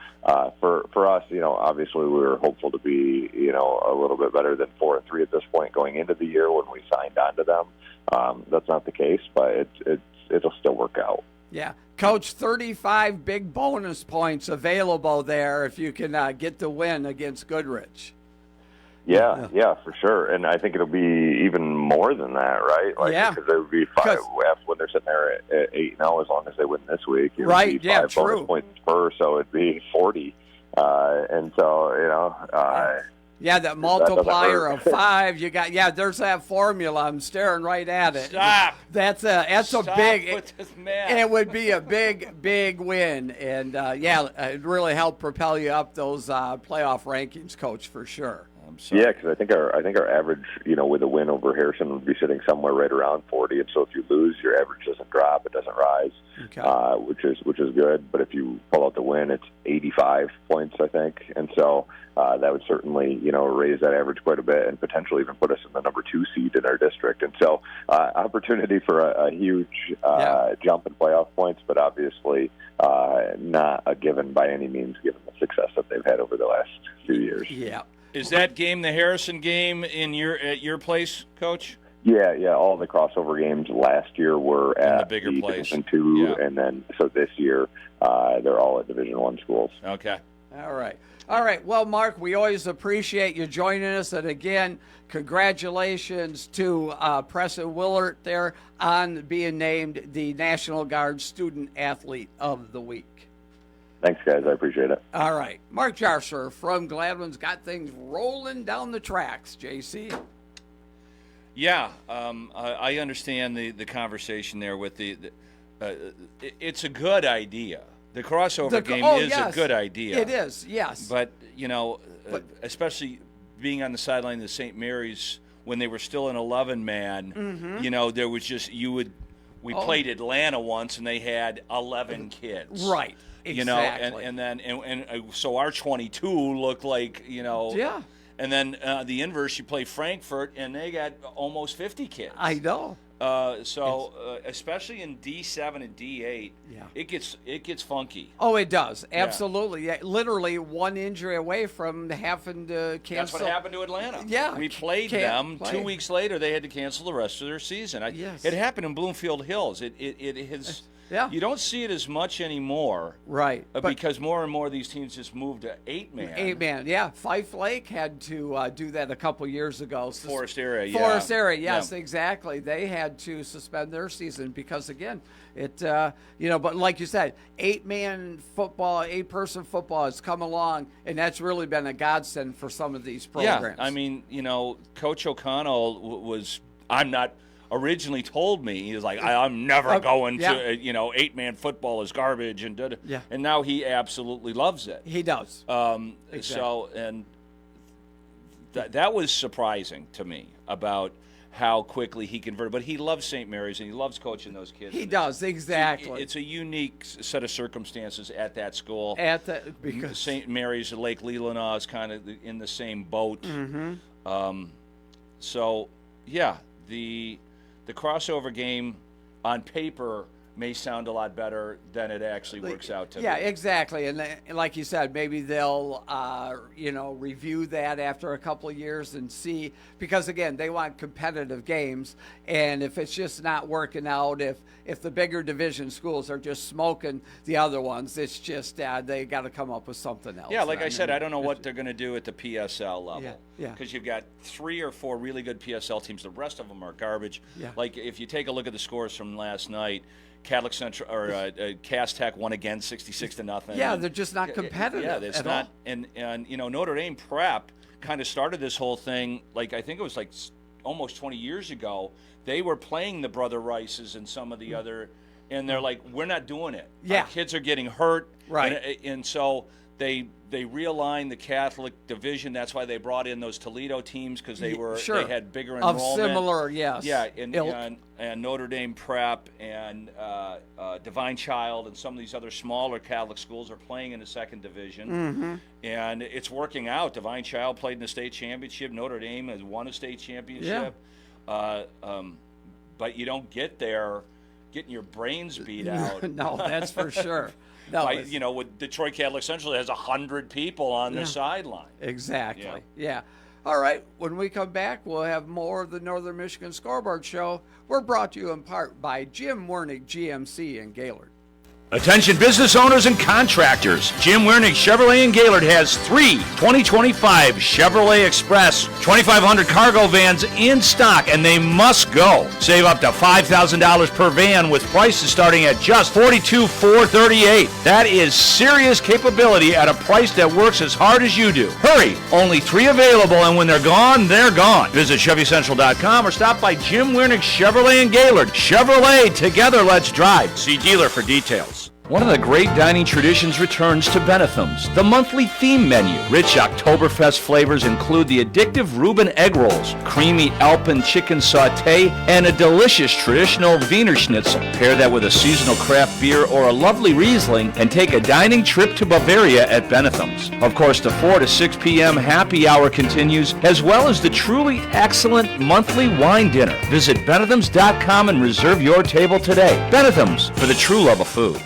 for us, obviously we were hopeful to be, a little bit better than 4-3 at this point going into the year when we signed on to them. That's not the case, but it'll still work out. Yeah. Coach, 35 big bonus points available there if you can get the win against Goodrich. Yeah, for sure. And I think it'll be even more than that, right? Because it would be 5 when they're sitting there at 8-0 as long as they win this week. It would be 5 bonus points per, so it'd be 40. And so, that multiplier of 5, you got, there's that formula. I'm staring right at it. Stop. That's a big, with this math. it would be a big win. And, it really helped propel you up those playoff rankings, Coach, for sure. Yeah, because I think our average, with a win over Harrison would be sitting somewhere right around 40. And so if you lose, your average doesn't drop, it doesn't rise, which is good. But if you pull out the win, it's 85 points, I think. And so that would certainly, raise that average quite a bit and potentially even put us in the number 2 seed in our district. And so opportunity for a huge jump in playoff points, but obviously not a given by any means, given the success that they've had over the last few years. Yeah. Is that game the Harrison game at your place, Coach? Yeah. All the crossover games last year were at the bigger place. Division II, and then so this year they're all at Division I schools. Okay. All right. Well, Mark, we always appreciate you joining us, and again, congratulations to Preston Willert there on being named the National Guard Student Athlete of the Week. Thanks, guys. I appreciate it. All right. Mark Jarser from Gladwin's got things rolling down the tracks, JC. Yeah, I understand the conversation there with it's a good idea. The crossover game is a good idea. It is, yes. But, especially being on the sideline of the St. Mary's when they were still an 11-man, there was just, we played Atlanta once and they had 11 kids. Right. Exactly. And so our 22 looked like, Yeah. And then the inverse, you play Frankfurt, and they got almost 50 kids. I know. Especially in D7 and D8, it gets funky. Oh, it does. Absolutely. Yeah. Literally one injury away from having to cancel. That's what happened to Atlanta. Yeah. We played them. 2 weeks later, they had to cancel the rest of their season. It happened in Bloomfield Hills. It has. Yeah. You don't see it as much anymore. Right. Because more and more of these teams just moved to 8-man. 8-man, yeah. Fife Lake had to do that a couple years ago. Forest area, Forest area, yes, exactly. They had to suspend their season because, again, but like you said, 8-man football, 8-person football has come along, and that's really been a godsend for some of these programs. Yeah, I mean, Coach O'Connell originally told me, he was like, I'm never going to, 8-man football is garbage, and and now he absolutely loves it. He does. Exactly. So, and that was surprising to me about how quickly he converted. But he loves St. Mary's, and he loves coaching those kids. He does, exactly. It's a unique set of circumstances at that school. Because St. Mary's and Lake Leelanau is kind of in the same boat. Mm-hmm. So, yeah, the crossover game on paper may sound a lot better than it actually works out to be. Yeah, exactly. And like you said, maybe they'll, review that after a couple of years and see, because again, they want competitive games. And if it's just not working out, if the bigger division schools are just smoking the other ones, it's just, they got to come up with something else. Yeah, like I said, I don't know what they're going to do at the PSL level. Yeah. Because you've got 3 or 4 really good PSL teams. The rest of them are garbage. Yeah. Like if you take a look at the scores from last night, Catholic Central or Cass Tech won again 66-0. Yeah, they're just not competitive. Yeah, it's not. All. And Notre Dame Prep kind of started this whole thing. Like I think it was like almost 20 years ago. They were playing the Brother Rices and some of the other, and they're like, we're not doing it. Yeah, our kids are getting hurt. Right, and so they realigned the Catholic division. That's why they brought in those Toledo teams because they had bigger enrollment. Of similar, yes. Yeah, and Notre Dame Prep and Divine Child and some of these other smaller Catholic schools are playing in the second division. Mm-hmm. And it's working out. Divine Child played in the state championship. Notre Dame has won a state championship. Yeah. But you don't get there getting your brains beat out. No, that's for sure. No, with Detroit Catholic Central, it has 100 people on the sideline. Exactly. Yeah. All right. When we come back, we'll have more of the Northern Michigan Scoreboard Show. We're brought to you in part by Jim Wernick GMC in Gaylord. Attention business owners and contractors. Jim Wernick Chevrolet in Gaylord has 3 2025 Chevrolet Express 2500 cargo vans in stock, and they must go. Save up to $5,000 per van with prices starting at just $42,438. That is serious capability at a price that works as hard as you do. Hurry! Only 3 available, and when they're gone, they're gone. Visit ChevyCentral.com or stop by Jim Wernick Chevrolet in Gaylord. Chevrolet, together let's drive. See dealer for details. One of the great dining traditions returns to Benetham's, the monthly theme menu. Rich Oktoberfest flavors include the addictive Reuben egg rolls, creamy Alpen chicken sauté, and a delicious traditional Wiener Schnitzel. Pair that with a seasonal craft beer or a lovely Riesling and take a dining trip to Bavaria at Benetham's. Of course, the 4 to 6 p.m. happy hour continues, as well as the truly excellent monthly wine dinner. Visit Benethams.com and reserve your table today. Benetham's, for the true love of food.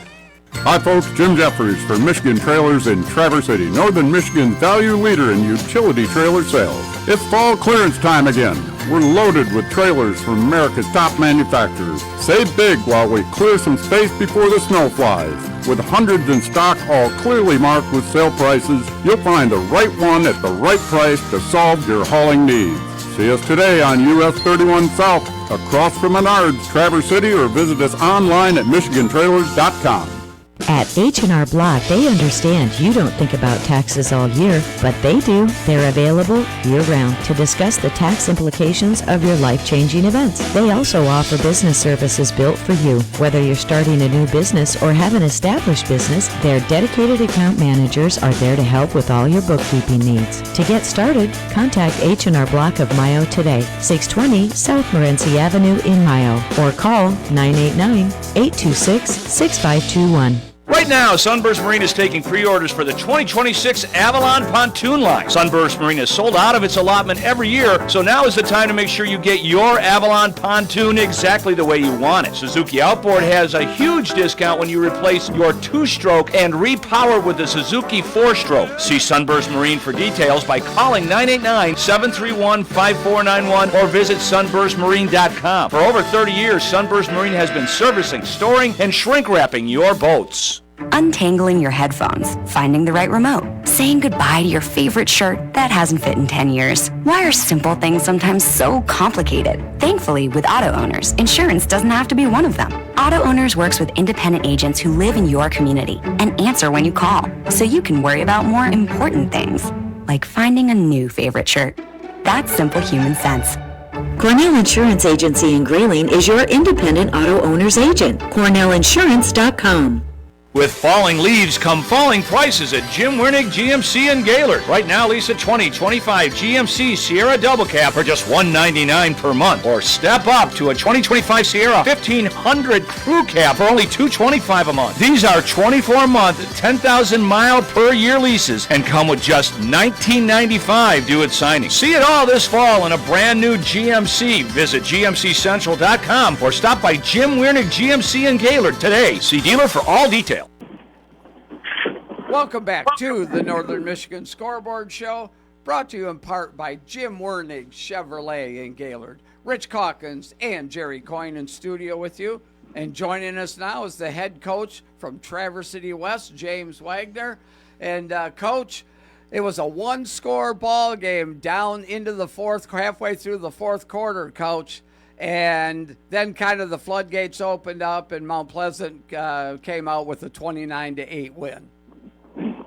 Hi folks, Jim Jeffers for Michigan Trailers in Traverse City, Northern Michigan's value leader in utility trailer sales. It's fall clearance time again. We're loaded with trailers from America's top manufacturers. Save big while we clear some space before the snow flies. With hundreds in stock, all clearly marked with sale prices, you'll find the right one at the right price to solve your hauling needs. See us today on US 31 South, across from Menards, Traverse City, or visit us online at MichiganTrailers.com. At H&R Block, they understand you don't think about taxes all year, but they do. They're available year-round to discuss the tax implications of your life-changing events. They also offer business services built for you. Whether you're starting a new business or have an established business, their dedicated account managers are there to help with all your bookkeeping needs. To get started, contact H&R Block of Mayo today, 620 South Morenci Avenue in Mayo, or call 989-826-6521. Right now, Sunburst Marine is taking pre-orders for the 2026 Avalon Pontoon line. Sunburst Marine has sold out of its allotment every year, so now is the time to make sure you get your Avalon Pontoon exactly the way you want it. Suzuki Outboard has a huge discount when you replace your 2-stroke and repower with the Suzuki 4-stroke. See Sunburst Marine for details by calling 989-731-5491 or visit sunburstmarine.com. For over 30 years, Sunburst Marine has been servicing, storing, and shrink-wrapping your boats. Untangling your headphones, finding the right remote, saying goodbye to your favorite shirt that hasn't fit in 10 years. Why are simple things sometimes so complicated? Thankfully, with Auto Owners, insurance doesn't have to be one of them. Auto Owners works with independent agents who live in your community and answer when you call, so you can worry about more important things, like finding a new favorite shirt. That's simple human sense. Cornell Insurance Agency in Grayling is your independent auto owner's agent. CornellInsurance.com. With falling leaves come falling prices at Jim Wernick GMC in Gaylord. Right now, lease a 2025 GMC Sierra Double Cab for just $199 per month. Or step up to a 2025 Sierra 1500 Crew Cab for only $225 a month. These are 24-month, 10,000-mile per year leases and come with just $19.95 due at signing. See it all this fall in a brand new GMC. Visit GMCCentral.com or stop by Jim Wernick GMC in Gaylord today. See dealer for all details. Welcome back to the Northern Michigan Scoreboard Show, brought to you in part by Jim Wernick Chevrolet in Gaylord. Rich Calkins and Jerry Coyne in studio with you. And joining us now is the head coach from Traverse City West, James Wagner. And Coach, it was a one-score ball game down into the halfway through the fourth quarter, Coach. And then kind of the floodgates opened up and Mount Pleasant came out with a 29-8 win.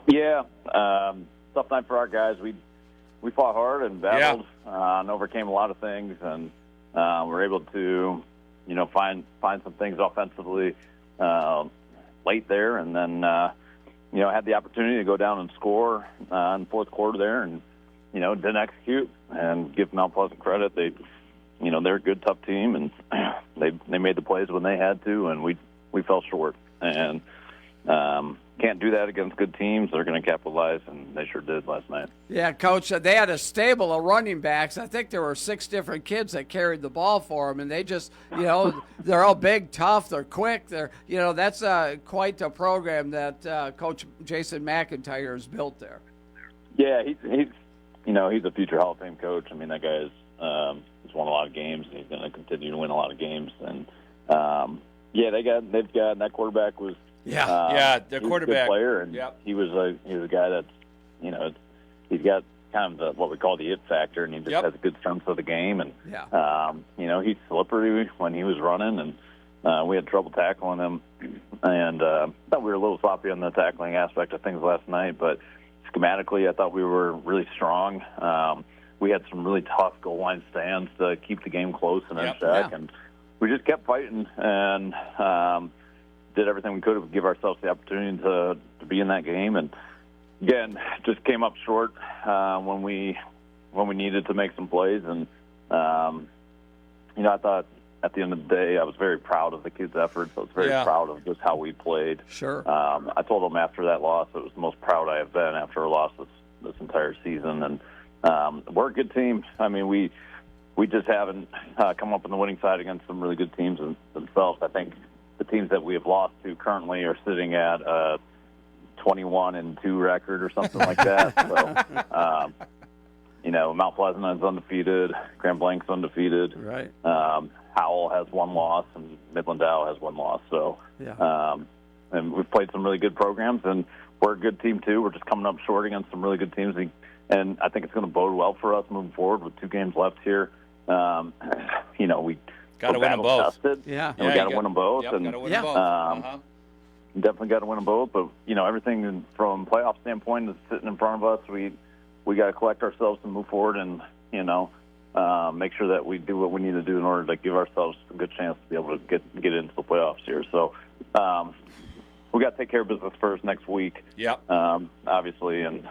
Yeah, tough night for our guys. We fought hard and battled and overcame a lot of things, and were able to, find some things offensively late there, and then had the opportunity to go down and score in the fourth quarter there, and didn't execute. And give Mount Pleasant credit, they're a good, tough team, and they made the plays when they had to, and we fell short. And can't do that against good teams. They're going to capitalize, and they sure did last night. Yeah, Coach, they had a stable of running backs. I think there were 6 different kids that carried the ball for them, and they just, they're all big, tough, they're quick. That's quite a program that Coach Jason McIntyre has built there. Yeah, he's a future Hall of Fame coach. I mean, that guy he's won a lot of games, and he's going to continue to win a lot of games. And they've got that quarterback was. Their quarterback, a good player, and he was a guy that's, he's got kind of what we call the it factor, and he just has a good sense of the game, and he's slippery when he was running, and we had trouble tackling him, and I thought we were a little sloppy on the tackling aspect of things last night, but schematically, I thought we were really strong. We had some really tough goal line stands to keep the game close and in check, and we just kept fighting, and did everything we could to give ourselves the opportunity to be in that game, and again, just came up short when we needed to make some plays, and I thought at the end of the day, I was very proud of the kids' efforts. I was very proud of just how we played. Sure. I told them after that loss, it was the most proud I have been after a loss this entire season, and we're a good team. I mean, we just haven't come up on the winning side against some really good teams themselves. I think the teams that we have lost to currently are sitting at a 21-2 record or something like that. So, Mount Pleasant is undefeated. Grand Blanc's undefeated. Right. Howell has 1 loss, and Midland Dow has 1 loss. So, and we've played some really good programs, and we're a good team too. We're just coming up short against some really good teams, and I think it's going to bode well for us moving forward with 2 games left here. We got to win them both. Tested, we got to win them both. Yep, got to win them both. Definitely got to win them both. But everything from playoff standpoint is sitting in front of us. We got to collect ourselves and move forward, and make sure that we do what we need to do in order to give ourselves a good chance to be able to get into the playoffs here. So we got to take care of business first next week. Yep. Obviously, and.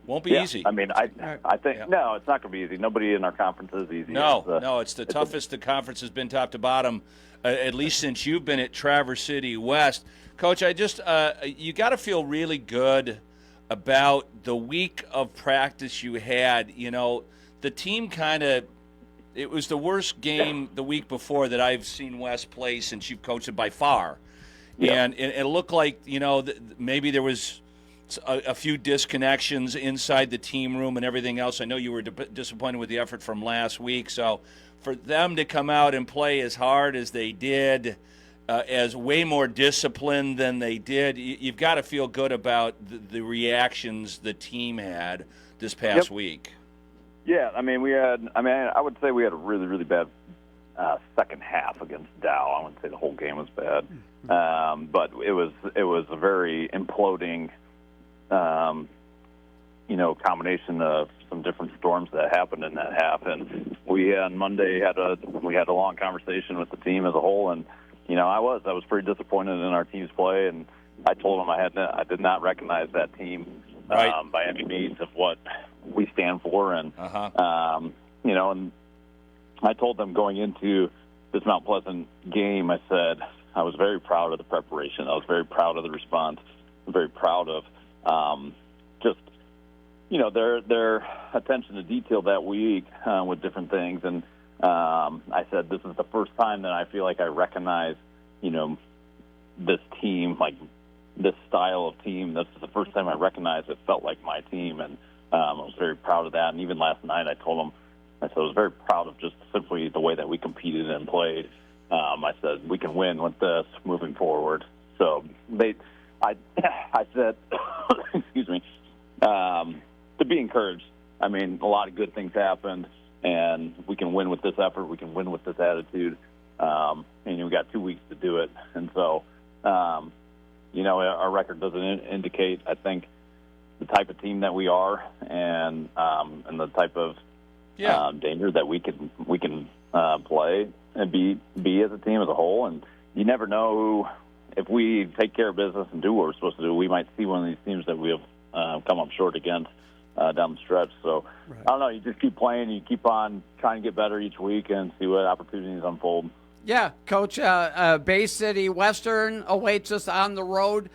Won't be easy. I mean, I think no, it's not going to be easy. Nobody in our conference is easy. No, it's the toughest the conference has been top to bottom, at least since you've been at Traverse City West. Coach, I just you got to feel really good about the week of practice you had. The team it was the worst game the week before that I've seen West play since you've coached it by far, and it looked like maybe there was a few disconnections inside the team room and everything else. I know you were disappointed with the effort from last week. So for them to come out and play as hard as they did, as way more disciplined than they did, you've got to feel good about the reactions the team had this past week. Yeah, I would say we had a really, really bad second half against Dow. I wouldn't say the whole game was bad, but it was a very imploding combination of some different storms that happened in that half. And we on Monday had a long conversation with the team as a whole, and I was pretty disappointed in our team's play, and I told them I did not recognize that team by any means of what we stand for, and and I told them going into this Mount Pleasant game, I said I was very proud of the preparation. I was very proud of the response. I'm very proud of just their attention to detail that week with different things, and I said this is the first time that I feel like I recognize this team, like this style of team. This is the first time I recognized it felt like my team, and I was very proud of that. And even last night I told them, I said I was very proud of just simply the way that we competed and played. I said we can win with this moving forward. So I said, excuse me, to be encouraged. I mean, a lot of good things happened, and we can win with this effort. We can win with this attitude. And we got 2 weeks to do it. And so, our record doesn't indicate, I think, the type of team that we are, and the type of danger that we can play and be as a team as a whole. And you never know if we take care of business and do what we're supposed to do, we might see one of these teams that we have come up short against down the stretch. So, I don't know, you just keep playing, you keep on trying to get better each week and see what opportunities unfold. Yeah, Coach, Bay City Western awaits us on the road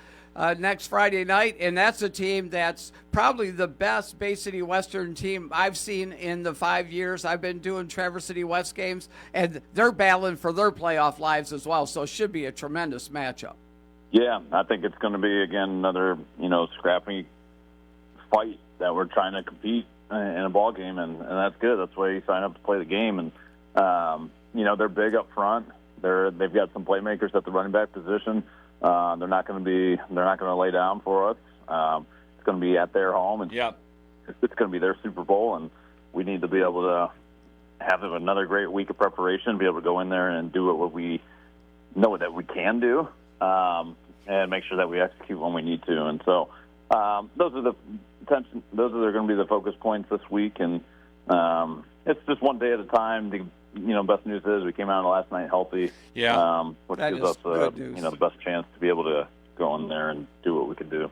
next Friday night, and that's a team that's probably the best Bay City Western team I've seen in the 5 years I've been doing Traverse City West games, and they're battling for their playoff lives as well, so it should be a tremendous matchup. Yeah, I think it's going to be, again, another, scrappy fight that we're trying to compete in a ball game, and that's good. That's why you sign up to play the game. And, they're big up front. They've got some playmakers at the running back position. They're not going to lay down for us. It's going to be at their home, and it's going to be their Super Bowl, and we need to be able to have another great week of preparation, be able to go in there and do what we know that we can do. And make sure that we execute when we need to. And so those are going to be the focus points this week. And it's just one day at a time. The best news is we came out last night healthy. Yeah, which gives us the best chance to be able to go in there and do what we can do.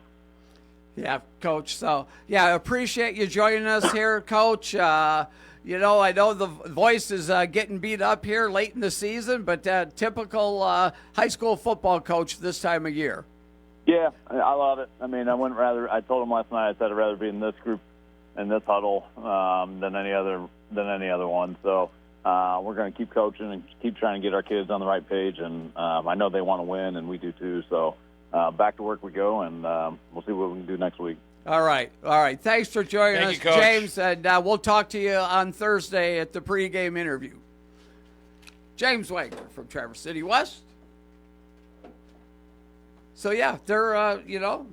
Yeah, Coach. So I appreciate you joining us here, Coach. I know the voice is getting beat up here late in the season, but typical high school football coach this time of year. Yeah, I love it. I mean, I told him last night, I said I'd rather be in this group, in this huddle, than any other one. So we're going to keep coaching and keep trying to get our kids on the right page. And I know they want to win, and we do too. So back to work we go, and we'll see what we can do next week. All right. Thanks for joining us, James, and we'll talk to you on Thursday at the pregame interview. James Wagner from Traverse City West. So they're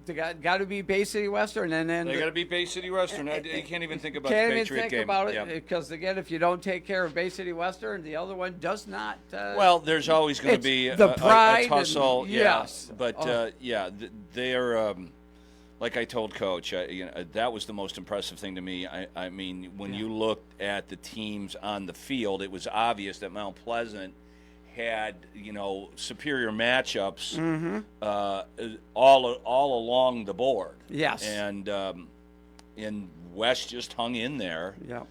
they got to be Bay City Western, and then they got to be Bay City Western. You can't even think about the Patriot game. Patriot Can't even think about it because again, if you don't take care of Bay City Western, the other one does not. Well, there's always going to be the pride a tussle. And, yes, but they're. Like I told Coach, that was the most impressive thing to me. I mean, when you looked at the teams on the field, it was obvious that Mount Pleasant had, superior matchups all along the board. Yes. And West just hung in there. Yeah.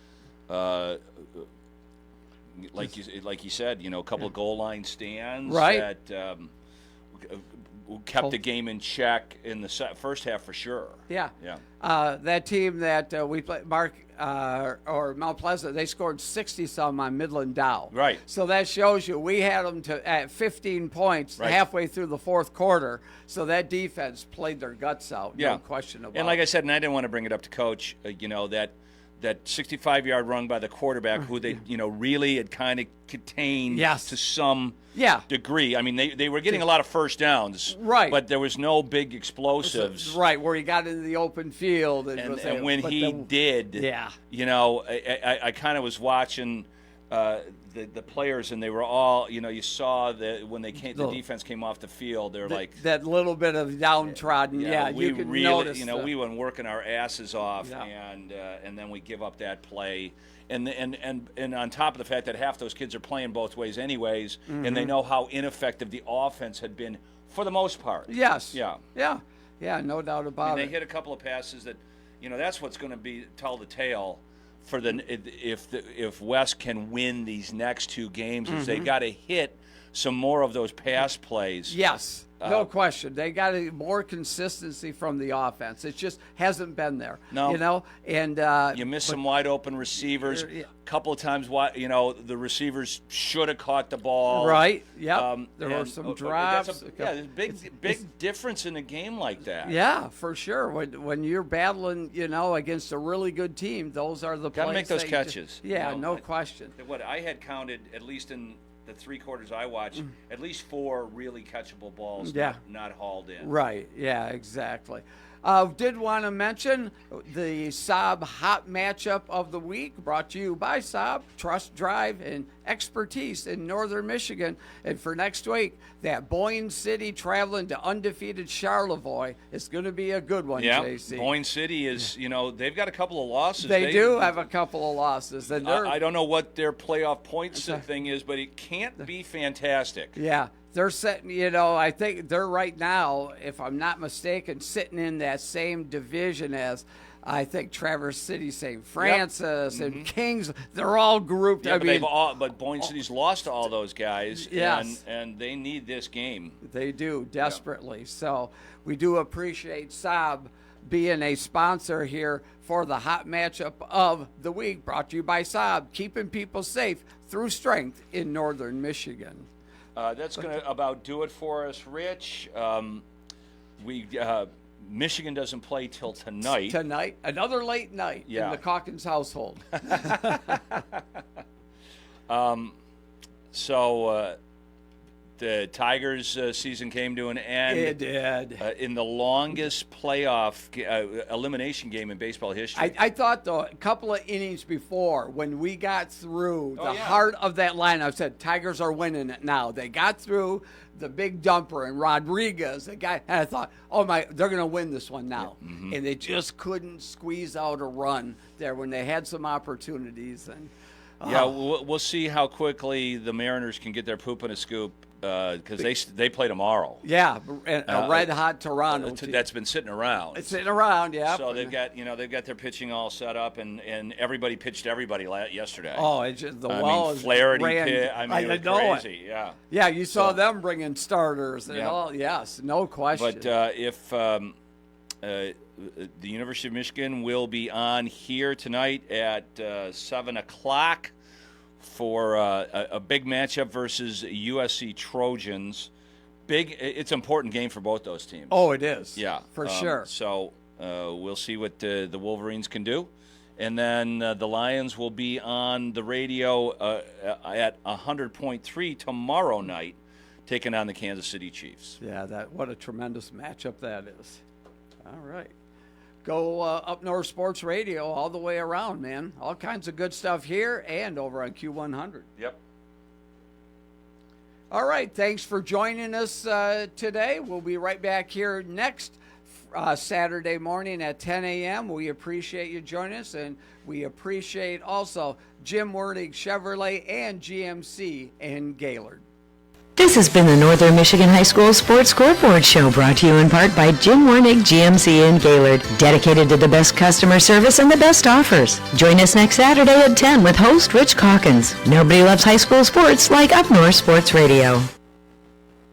Like you said, a couple of goal line stands. Right. That kept the game in check in the first half for sure. Yeah. That team that we played, or Mount Pleasant, they scored 60-some on Midland Dow. Right. So that shows you we had them at 15 points halfway through the fourth quarter. So that defense played their guts out. No question about it. And like I said, and I didn't want to bring it up to Coach, that 65-yard run by the quarterback, who they really had kind of contained to some degree. I mean, they were getting a lot of first downs, right? But there was no big explosives, right? Where he got into the open field, and when he did, I kind of was watching the players, and they were all, you saw that when the defense came off the field, they're like that little bit of downtrodden. We you could really, notice. We were working our asses off, and then we give up that play, and on top of the fact that half those kids are playing both ways anyways, and they know how ineffective the offense had been for the most part. Yes. Yeah. No doubt about it. They hit a couple of passes that, that's what's going to tell the tale. For if West can win these next two games, is they got to hit some more of those pass plays. Yes, no question. They got more consistency from the offense. It just hasn't been there. No, and you miss some wide open receivers. A couple of times, the receivers should have caught the ball. Right. Yep. There were some drops. There's a big difference in a game like that. Yeah, for sure. When you're battling, against a really good team, those are the plays. Got to make those catches. No question. What I had counted, at least in the three quarters I watched, at least 4 really catchable balls not hauled in. Right, exactly. Did want to mention the Saab Hot Matchup of the Week, brought to you by Saab, trust, drive, and expertise in Northern Michigan. And for next week, that Boyne City traveling to undefeated Charlevoix is going to be a good one, JC. Boyne City is, they've got a couple of losses. They do have a couple of losses. And I don't know what their playoff points thing is, but it can't be fantastic. Yeah. They're sitting, I think they're right now, if I'm not mistaken, sitting in that same division as I think Traverse City, St. Francis, and Kings, they're all grouped. Yeah, I mean, but Boyne City's lost to all those guys, yes. and they need this game. They do, desperately. Yeah. So we do appreciate Saab being a sponsor here for the hot matchup of the week, brought to you by Saab, keeping people safe through strength in northern Michigan. That's going to about do it for us, Rich. Michigan doesn't play till tonight. Tonight, another late night in the Calkins household. So the Tigers' season came to an end. It did. In the longest playoff elimination game in baseball history. I thought, though, a couple of innings before, when we got through the heart of that line, I said, Tigers are winning it now. They got through the big dumper and Rodriguez, the guy, and I thought, they're going to win this one now. Mm-hmm. And they just couldn't squeeze out a run there when they had some opportunities. And we'll see how quickly the Mariners can get their poop in a scoop because they play tomorrow. Yeah, a red hot Toronto team. That's been sitting around. It's sitting around, yeah. So they've got their pitching all set up, and everybody pitched to everybody yesterday. Oh, it's just Flaherty ran. It was crazy. Yeah. Yeah, you saw them bringing starters and all. Yes, no question. But if the University of Michigan will be on here tonight at 7:00. For a big matchup versus USC Trojans. It's an important game for both those teams. Oh, it is. Yeah. For sure. So we'll see what the Wolverines can do. And then the Lions will be on the radio at 100.3 tomorrow night, taking on the Kansas City Chiefs. Yeah, what a tremendous matchup that is. All right. Go Up North Sports Radio all the way around, man. All kinds of good stuff here and over on Q100. Yep. All right. Thanks for joining us today. We'll be right back here next Saturday morning at 10 a.m. We appreciate you joining us, and we appreciate also Jim Wernig Chevrolet and GMC in Gaylord. This has been the Northern Michigan High School Sports Scoreboard Show, brought to you in part by Jim Wernig GMC in Gaylord, dedicated to the best customer service and the best offers. Join us next Saturday at 10 with host Rich Calkins. Nobody loves high school sports like Up North Sports Radio.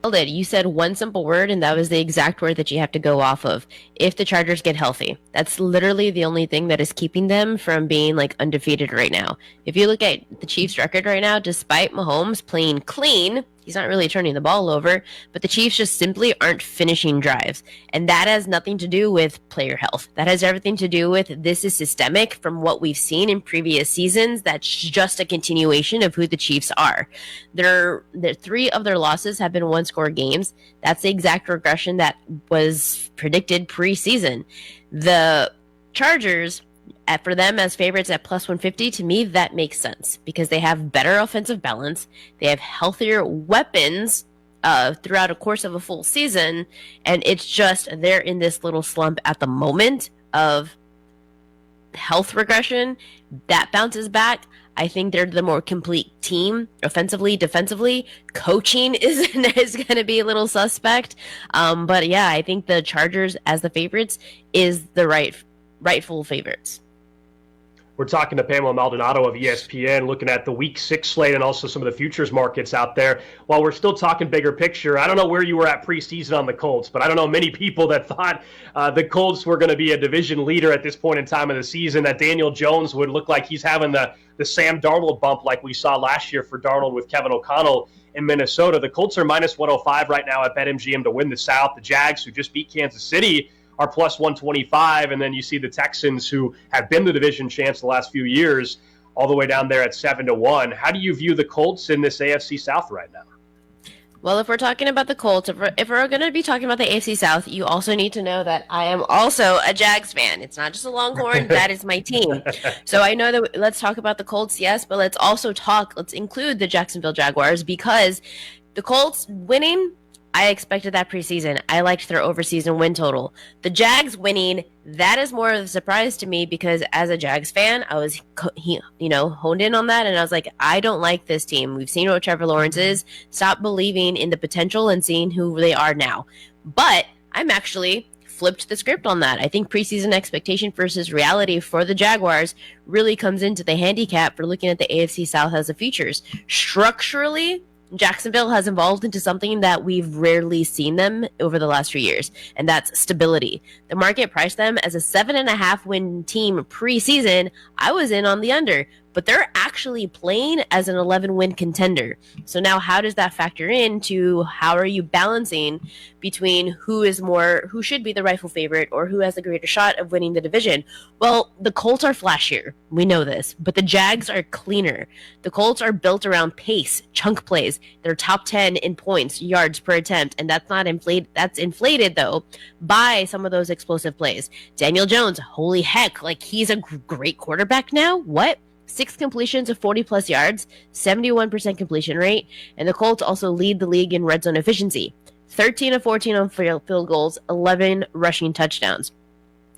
You said one simple word, and that was the exact word that you have to go off of. If the Chargers get healthy, that's literally the only thing that is keeping them from being undefeated right now. If you look at the Chiefs' record right now, despite Mahomes playing clean, he's not really turning the ball over, but the Chiefs just simply aren't finishing drives. And that has nothing to do with player health. That has everything to do with this is systemic from what we've seen in previous seasons. That's just a continuation of who the Chiefs are. Their 3 of their losses have been one-score games. That's the exact regression that was predicted preseason. The Chargers, for them as favorites at plus 150, to me, that makes sense because they have better offensive balance. They have healthier weapons throughout a course of a full season. And it's just they're in this little slump at the moment of health regression. That bounces back. I think they're the more complete team offensively, defensively. Coaching is going to be a little suspect. But yeah, I think the Chargers as the favorites is the rightful favorites. We're talking to Pamela Maldonado of ESPN, looking at the Week 6 slate and also some of the futures markets out there. While we're still talking bigger picture, I don't know where you were at preseason on the Colts, but I don't know many people that thought the Colts were going to be a division leader at this point in time of the season, that Daniel Jones would look like he's having the Sam Darnold bump like we saw last year for Darnold with Kevin O'Connell in Minnesota. The Colts are minus 105 right now at BetMGM to win the South. The Jags, who just beat Kansas City, are plus 125, and then you see the Texans, who have been the division champs the last few years, all the way down there at 7-1. How do you view the Colts in this AFC South right now? Well, if we're talking about the Colts, if we're going to be talking about the AFC South, you also need to know that I am also a Jags fan. It's not just a Longhorn. That is my team. So I know that let's talk about the Colts, yes, but let's include the Jacksonville Jaguars, because the Colts winning, I expected that preseason. I liked their overseason win total. The Jags winning, that is more of a surprise to me because as a Jags fan, I was, honed in on that, and I was like, I don't like this team. We've seen what Trevor Lawrence is. Stop believing in the potential and seeing who they are now. But I'm actually flipped the script on that. I think preseason expectation versus reality for the Jaguars really comes into the handicap for looking at the AFC South as a futures. Structurally, Jacksonville has evolved into something that we've rarely seen them over the last few years, and that's stability. The market priced them as a 7.5 win team preseason. I was in on the under, but they're actually playing as an 11 win contender. So now how does that factor into how are you balancing between who should be the rightful favorite or who has a greater shot of winning the division? Well, the Colts are flashier. We know this, but the Jags are cleaner. The Colts are built around pace, chunk plays. They're top 10 in points, yards per attempt, and that's not inflated. That's inflated though by some of those explosive plays. Daniel Jones, holy heck, like he's a great quarterback now. What? 6 completions of 40-plus yards, 71% completion rate, and the Colts also lead the league in red zone efficiency. 13 of 14 on field goals, 11 rushing touchdowns.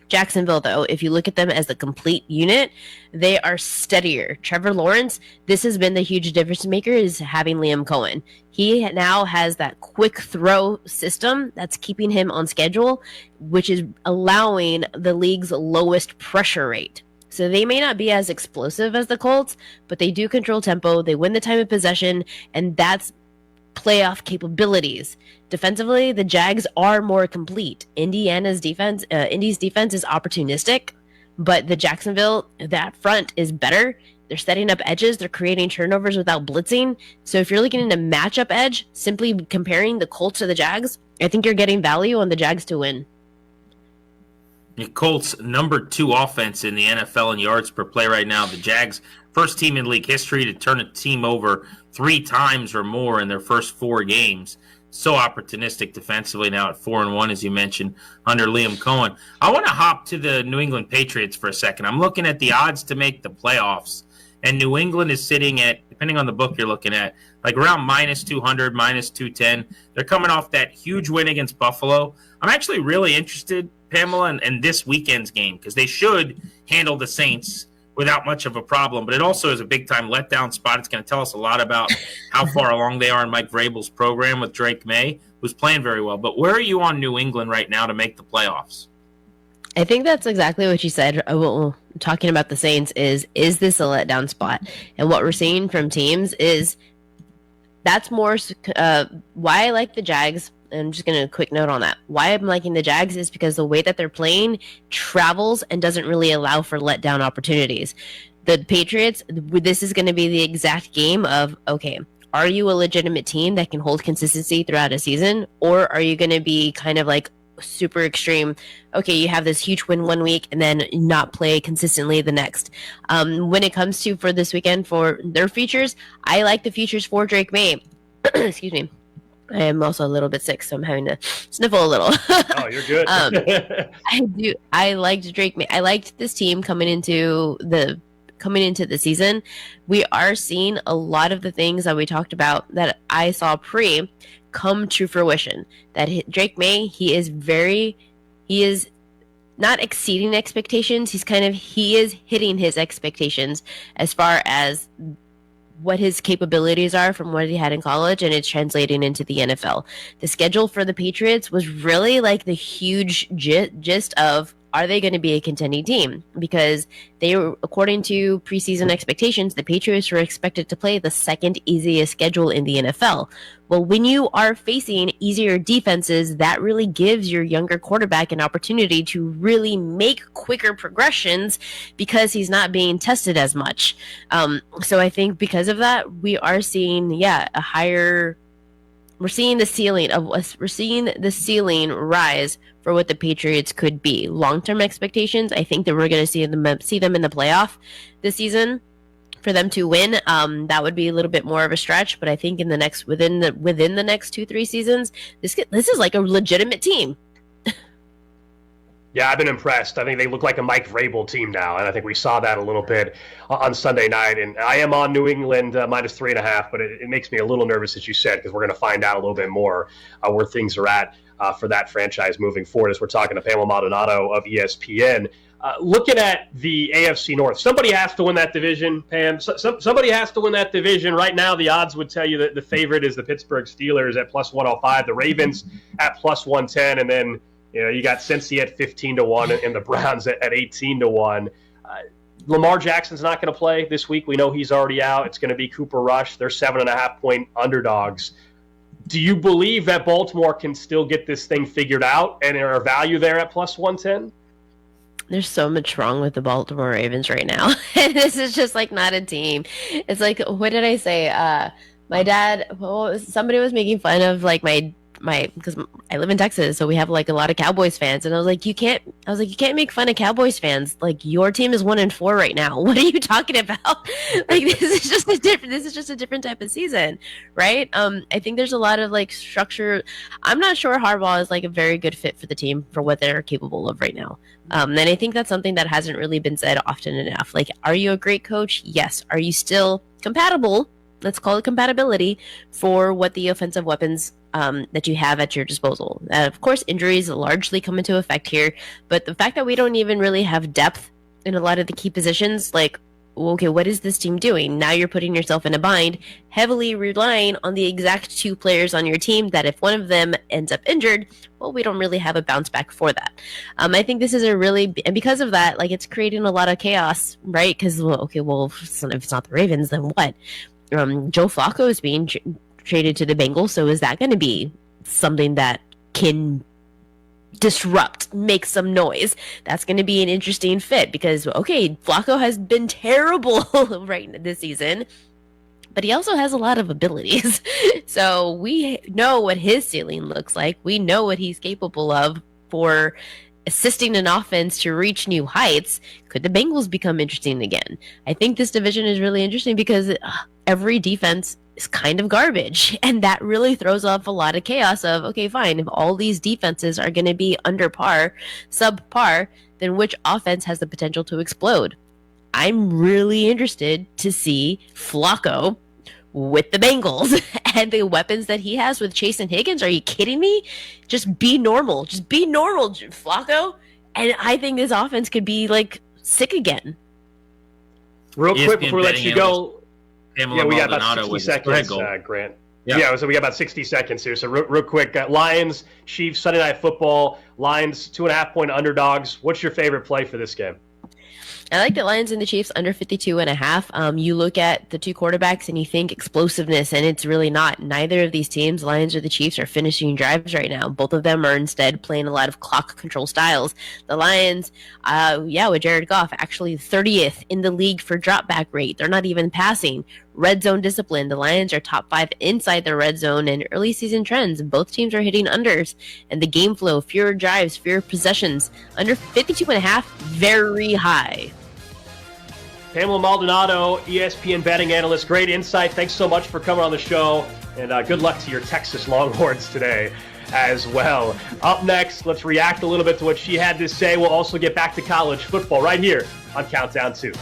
Jacksonville, though, if you look at them as a complete unit, they are steadier. Trevor Lawrence, this has been the huge difference maker, is having Liam Cohen. He now has that quick throw system that's keeping him on schedule, which is allowing the league's lowest pressure rate. So they may not be as explosive as the Colts, but they do control tempo. They win the time of possession, and that's playoff capabilities. Defensively, the Jags are more complete. Indy's defense is opportunistic, but the Jacksonville, that front is better. They're setting up edges. They're creating turnovers without blitzing. So if you're looking at a matchup edge, simply comparing the Colts to the Jags, I think you're getting value on the Jags to win. The Colts, number 2 offense in the NFL in yards per play right now. The Jags, first team in league history to turn a team over 3 times or more in their first 4 games. So opportunistic defensively now at 4-1, as you mentioned, under Liam Cohen. I want to hop to the New England Patriots for a second. I'm looking at the odds to make the playoffs, and New England is sitting at, depending on the book you're looking at, like around minus 200, minus 210. They're coming off that huge win against Buffalo. I'm actually really interested, Pamela, in this weekend's game, because they should handle the Saints without much of a problem. But it also is a big-time letdown spot. It's going to tell us a lot about how far along they are in Mike Vrabel's program with Drake May, who's playing very well. But where are you on New England right now to make the playoffs? I think that's exactly what you said. Talking about the Saints is this a letdown spot? And what we're seeing from teams is that's more why I like the Jags. I'm just going to quick note on that. Why I'm liking the Jags is because the way that they're playing travels and doesn't really allow for letdown opportunities. The Patriots, this is going to be the exact game of, okay, are you a legitimate team that can hold consistency throughout a season? Or are you going to be kind of like super extreme? Okay, you have this huge win one week and then not play consistently the next. When it comes to for this weekend for their features, I like the features for Drake May. Excuse me. I am also a little bit sick, so I'm having to sniffle a little. Oh, you're good. I liked Drake May. I liked this team coming into the season. We are seeing a lot of the things that we talked about that I saw pre come to fruition. That Drake May, he is not exceeding expectations. He is hitting his expectations as far as what his capabilities are from what he had in college, and it's translating into the NFL. The schedule for the Patriots was really like the huge gist of, are they going to be a contending team? Because they were, according to preseason expectations, the Patriots were expected to play the second easiest schedule in the NFL. Well, when you are facing easier defenses, that really gives your younger quarterback an opportunity to really make quicker progressions because he's not being tested as much. So I think because of that, we are seeing, we're seeing the ceiling rise for what the Patriots could be. Long-term expectations, I think that we're going to see them in the playoff this season. For them to win, that would be a little bit more of a stretch, but I think within the next 2-3 seasons, this is like a legitimate team. Yeah, I've been impressed. I think they look like a Mike Vrabel team now, and I think we saw that a little bit on Sunday night. And I am on New England minus 3.5, but it makes me a little nervous, as you said, because we're going to find out a little bit more where things are at for that franchise moving forward, as we're talking to Pamela Maldonado of ESPN. Looking at the AFC North, somebody has to win that division, Pam. Somebody has to win that division. Right now, the odds would tell you that the favorite is the Pittsburgh Steelers at plus 105, the Ravens at plus 110, and then You got Cincy at 15-1 and the Browns at 18-1. Lamar Jackson's not going to play this week. We know he's already out. It's going to be Cooper Rush. They're 7.5-point underdogs. Do you believe that Baltimore can still get this thing figured out and are value there at plus 110? There's so much wrong with the Baltimore Ravens right now. This is just like not a team. It's like, what did I say? My dad, somebody was making fun of like my because I live in Texas, so we have like a lot of Cowboys fans, and I was like, you can't make fun of Cowboys fans. Like, your team is 1-4 right now. What are you talking about? Like, this is just a different type of season, right? I think there's a lot of like structure. I'm not sure Harbaugh is like a very good fit for the team for what they're capable of right now. And I think that's something that hasn't really been said often enough. Like, are you a great coach? Yes. Are you still compatible? Let's call it compatibility for what the offensive weapons that you have at your disposal. Of course, injuries largely come into effect here, but the fact that we don't even really have depth in a lot of the key positions, like, okay, what is this team doing? Now you're putting yourself in a bind, heavily relying on the exact 2 players on your team that if one of them ends up injured, well, we don't really have a bounce back for that. I think this is and because of that, like, it's creating a lot of chaos, right? Because, if it's not the Ravens, then what? Joe Flacco is being traded to the Bengals, so is that going to be something that can disrupt, make some noise? That's going to be an interesting fit because, okay, Flacco has been terrible right this season, but he also has a lot of abilities. So we know what his ceiling looks like. We know what he's capable of for assisting an offense to reach new heights. Could the Bengals become interesting again? I think this division is really interesting because every defense is kind of garbage, and that really throws off a lot of chaos of, okay, fine, if all these defenses are going to be under par, subpar, then which offense has the potential to explode? I'm really interested to see Flacco with the Bengals and the weapons that he has with Chase and Higgins. Are you kidding me? Just be normal. Just be normal, Flacco. And I think this offense could be like sick again. Real quick before we let you go. We got about 60 seconds, Grant. Yeah, so we got about 60 seconds here. So real quick, Lions, Chiefs, Sunday Night Football. Lions, 2.5-point underdogs. What's your favorite play for this game? I like the Lions and the Chiefs under 52.5. You look at the 2 quarterbacks and you think explosiveness, and it's really not. Neither of these teams, Lions or the Chiefs, are finishing drives right now. Both of them are instead playing a lot of clock control styles. The Lions, with Jared Goff, actually 30th in the league for drop back rate. They're not even passing. Red zone discipline. The Lions are top 5 inside the red zone, and early season trends. Both teams are hitting unders, and the game flow, fewer drives, fewer possessions. Under 52.5, very high. Pamela Maldonado, ESPN betting analyst. Great insight. Thanks so much for coming on the show, and good luck to your Texas Longhorns today as well. Up next, let's react a little bit to what she had to say. We'll also get back to college football right here on Countdown 2.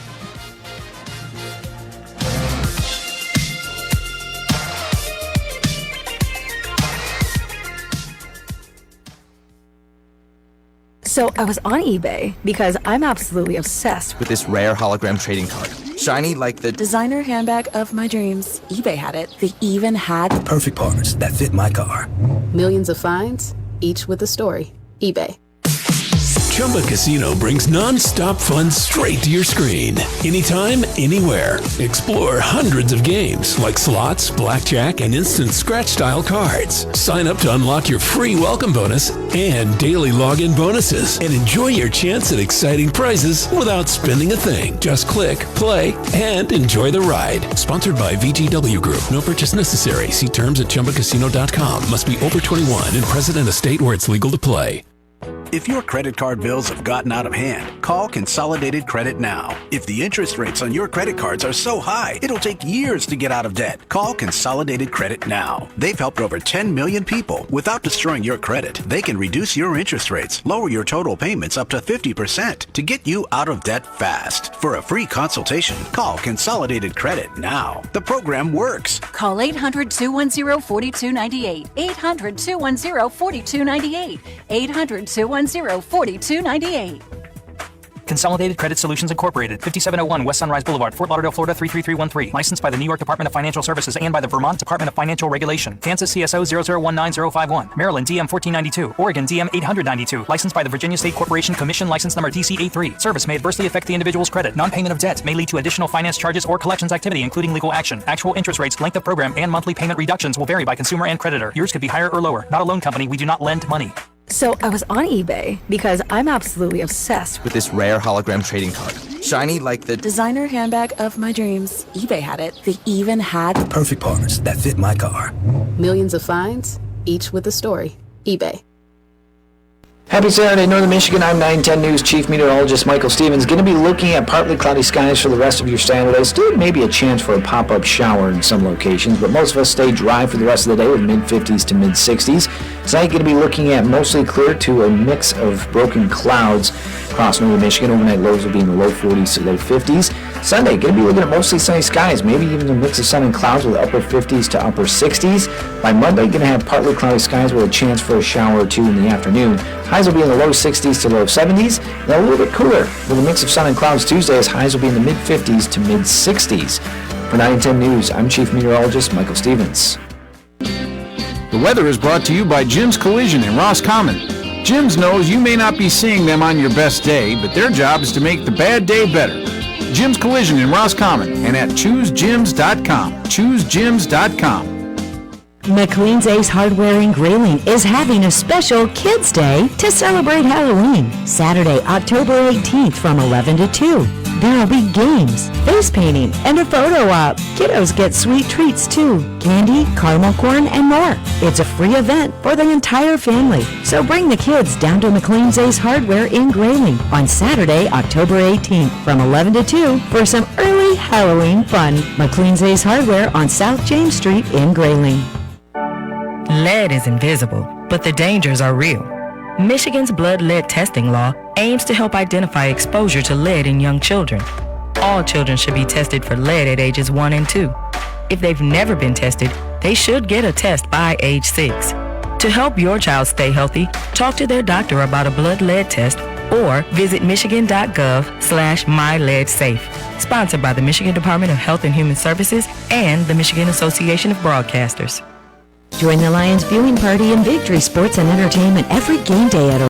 So I was on eBay because I'm absolutely obsessed with this rare hologram trading card. Shiny like the designer handbag of my dreams. eBay had it. They even had the perfect parts that fit my car. Millions of finds, each with a story. eBay. Chumba Casino brings non-stop fun straight to your screen. Anytime, anywhere. Explore hundreds of games like slots, blackjack, and instant scratch-style cards. Sign up to unlock your free welcome bonus and daily login bonuses. And enjoy your chance at exciting prizes without spending a thing. Just click, play, and enjoy the ride. Sponsored by VGW Group. No purchase necessary. See terms at ChumbaCasino.com. Must be over 21 and present in a state where it's legal to play. If your credit card bills have gotten out of hand, call Consolidated Credit now. If the interest rates on your credit cards are so high, it'll take years to get out of debt. Call Consolidated Credit now. They've helped over 10 million people. Without destroying your credit, they can reduce your interest rates, lower your total payments up to 50% to get you out of debt fast. For a free consultation, call Consolidated Credit now. The program works. Call 800-210-4298. 800-210-4298. 800-210-4298. Consolidated Credit Solutions Incorporated, 5701 West Sunrise Boulevard, Fort Lauderdale, Florida 33313. Licensed by the New York Department of Financial Services and by the Vermont Department of Financial Regulation. Kansas CSO 0019051. Maryland DM 1492. Oregon DM 892. Licensed by the Virginia State Corporation Commission, license number DC83. Service may adversely affect the individual's credit. Non-payment of debt may lead to additional finance charges or collections activity, including legal action. Actual interest rates, length of program, and monthly payment reductions will vary by consumer and creditor. Yours could be higher or lower. Not a loan company. We do not lend money. So I was on eBay because I'm absolutely obsessed with this rare hologram trading card. Shiny like the designer handbag of my dreams. eBay had it. They even had the perfect parts that fit my car. Millions of finds, each with a story. eBay. Happy Saturday, Northern Michigan. I'm 910 News Chief Meteorologist Michael Stevens. Going to be looking at partly cloudy skies for the rest of your Saturday. Still maybe a chance for a pop-up shower in some locations, but most of us stay dry for the rest of the day with mid-50s to mid-60s. Tonight, going to be looking at mostly clear to a mix of broken clouds across Northern Michigan. Overnight lows will be in the low 40s to low 50s. Sunday, going to be looking at mostly sunny skies, maybe even a mix of sun and clouds with upper 50s to upper 60s. By Monday, going to have partly cloudy skies with a chance for a shower or two in the afternoon. Highs will be in the low 60s to low 70s, and a little bit cooler with a mix of sun and clouds Tuesday, as highs will be in the mid-50s to mid-60s. For 910 News, I'm Chief Meteorologist Michael Stevens. The weather is brought to you by Jim's Collision in Roscommon. Jim's knows you may not be seeing them on your best day, but their job is to make the bad day better. Jim's Collision in Roscommon and at ChooseJims.com. ChooseJims.com. McLean's Ace Hardware in Grayling is having a special Kids Day to celebrate Halloween, Saturday, October 18th from 11 to 2. There will be games, face painting, and a photo op. Kiddos get sweet treats too, candy, caramel corn, and more. It's a free event for the entire family, so bring the kids down to McLean's Ace Hardware in Grayling on Saturday, October 18th from 11 to 2 for some early Halloween fun. McLean's Ace Hardware on South James Street in Grayling. Lead is invisible, but the dangers are real. Michigan's blood lead testing law aims to help identify exposure to lead in young children. All children should be tested for lead at ages 1 and 2. If they've never been tested, they should get a test by age 6. To help your child stay healthy, talk to their doctor about a blood lead test or visit michigan.gov/myleadsafe. Sponsored by the Michigan Department of Health and Human Services and the Michigan Association of Broadcasters. Join the Lions viewing party in Victory Sports and Entertainment every game day at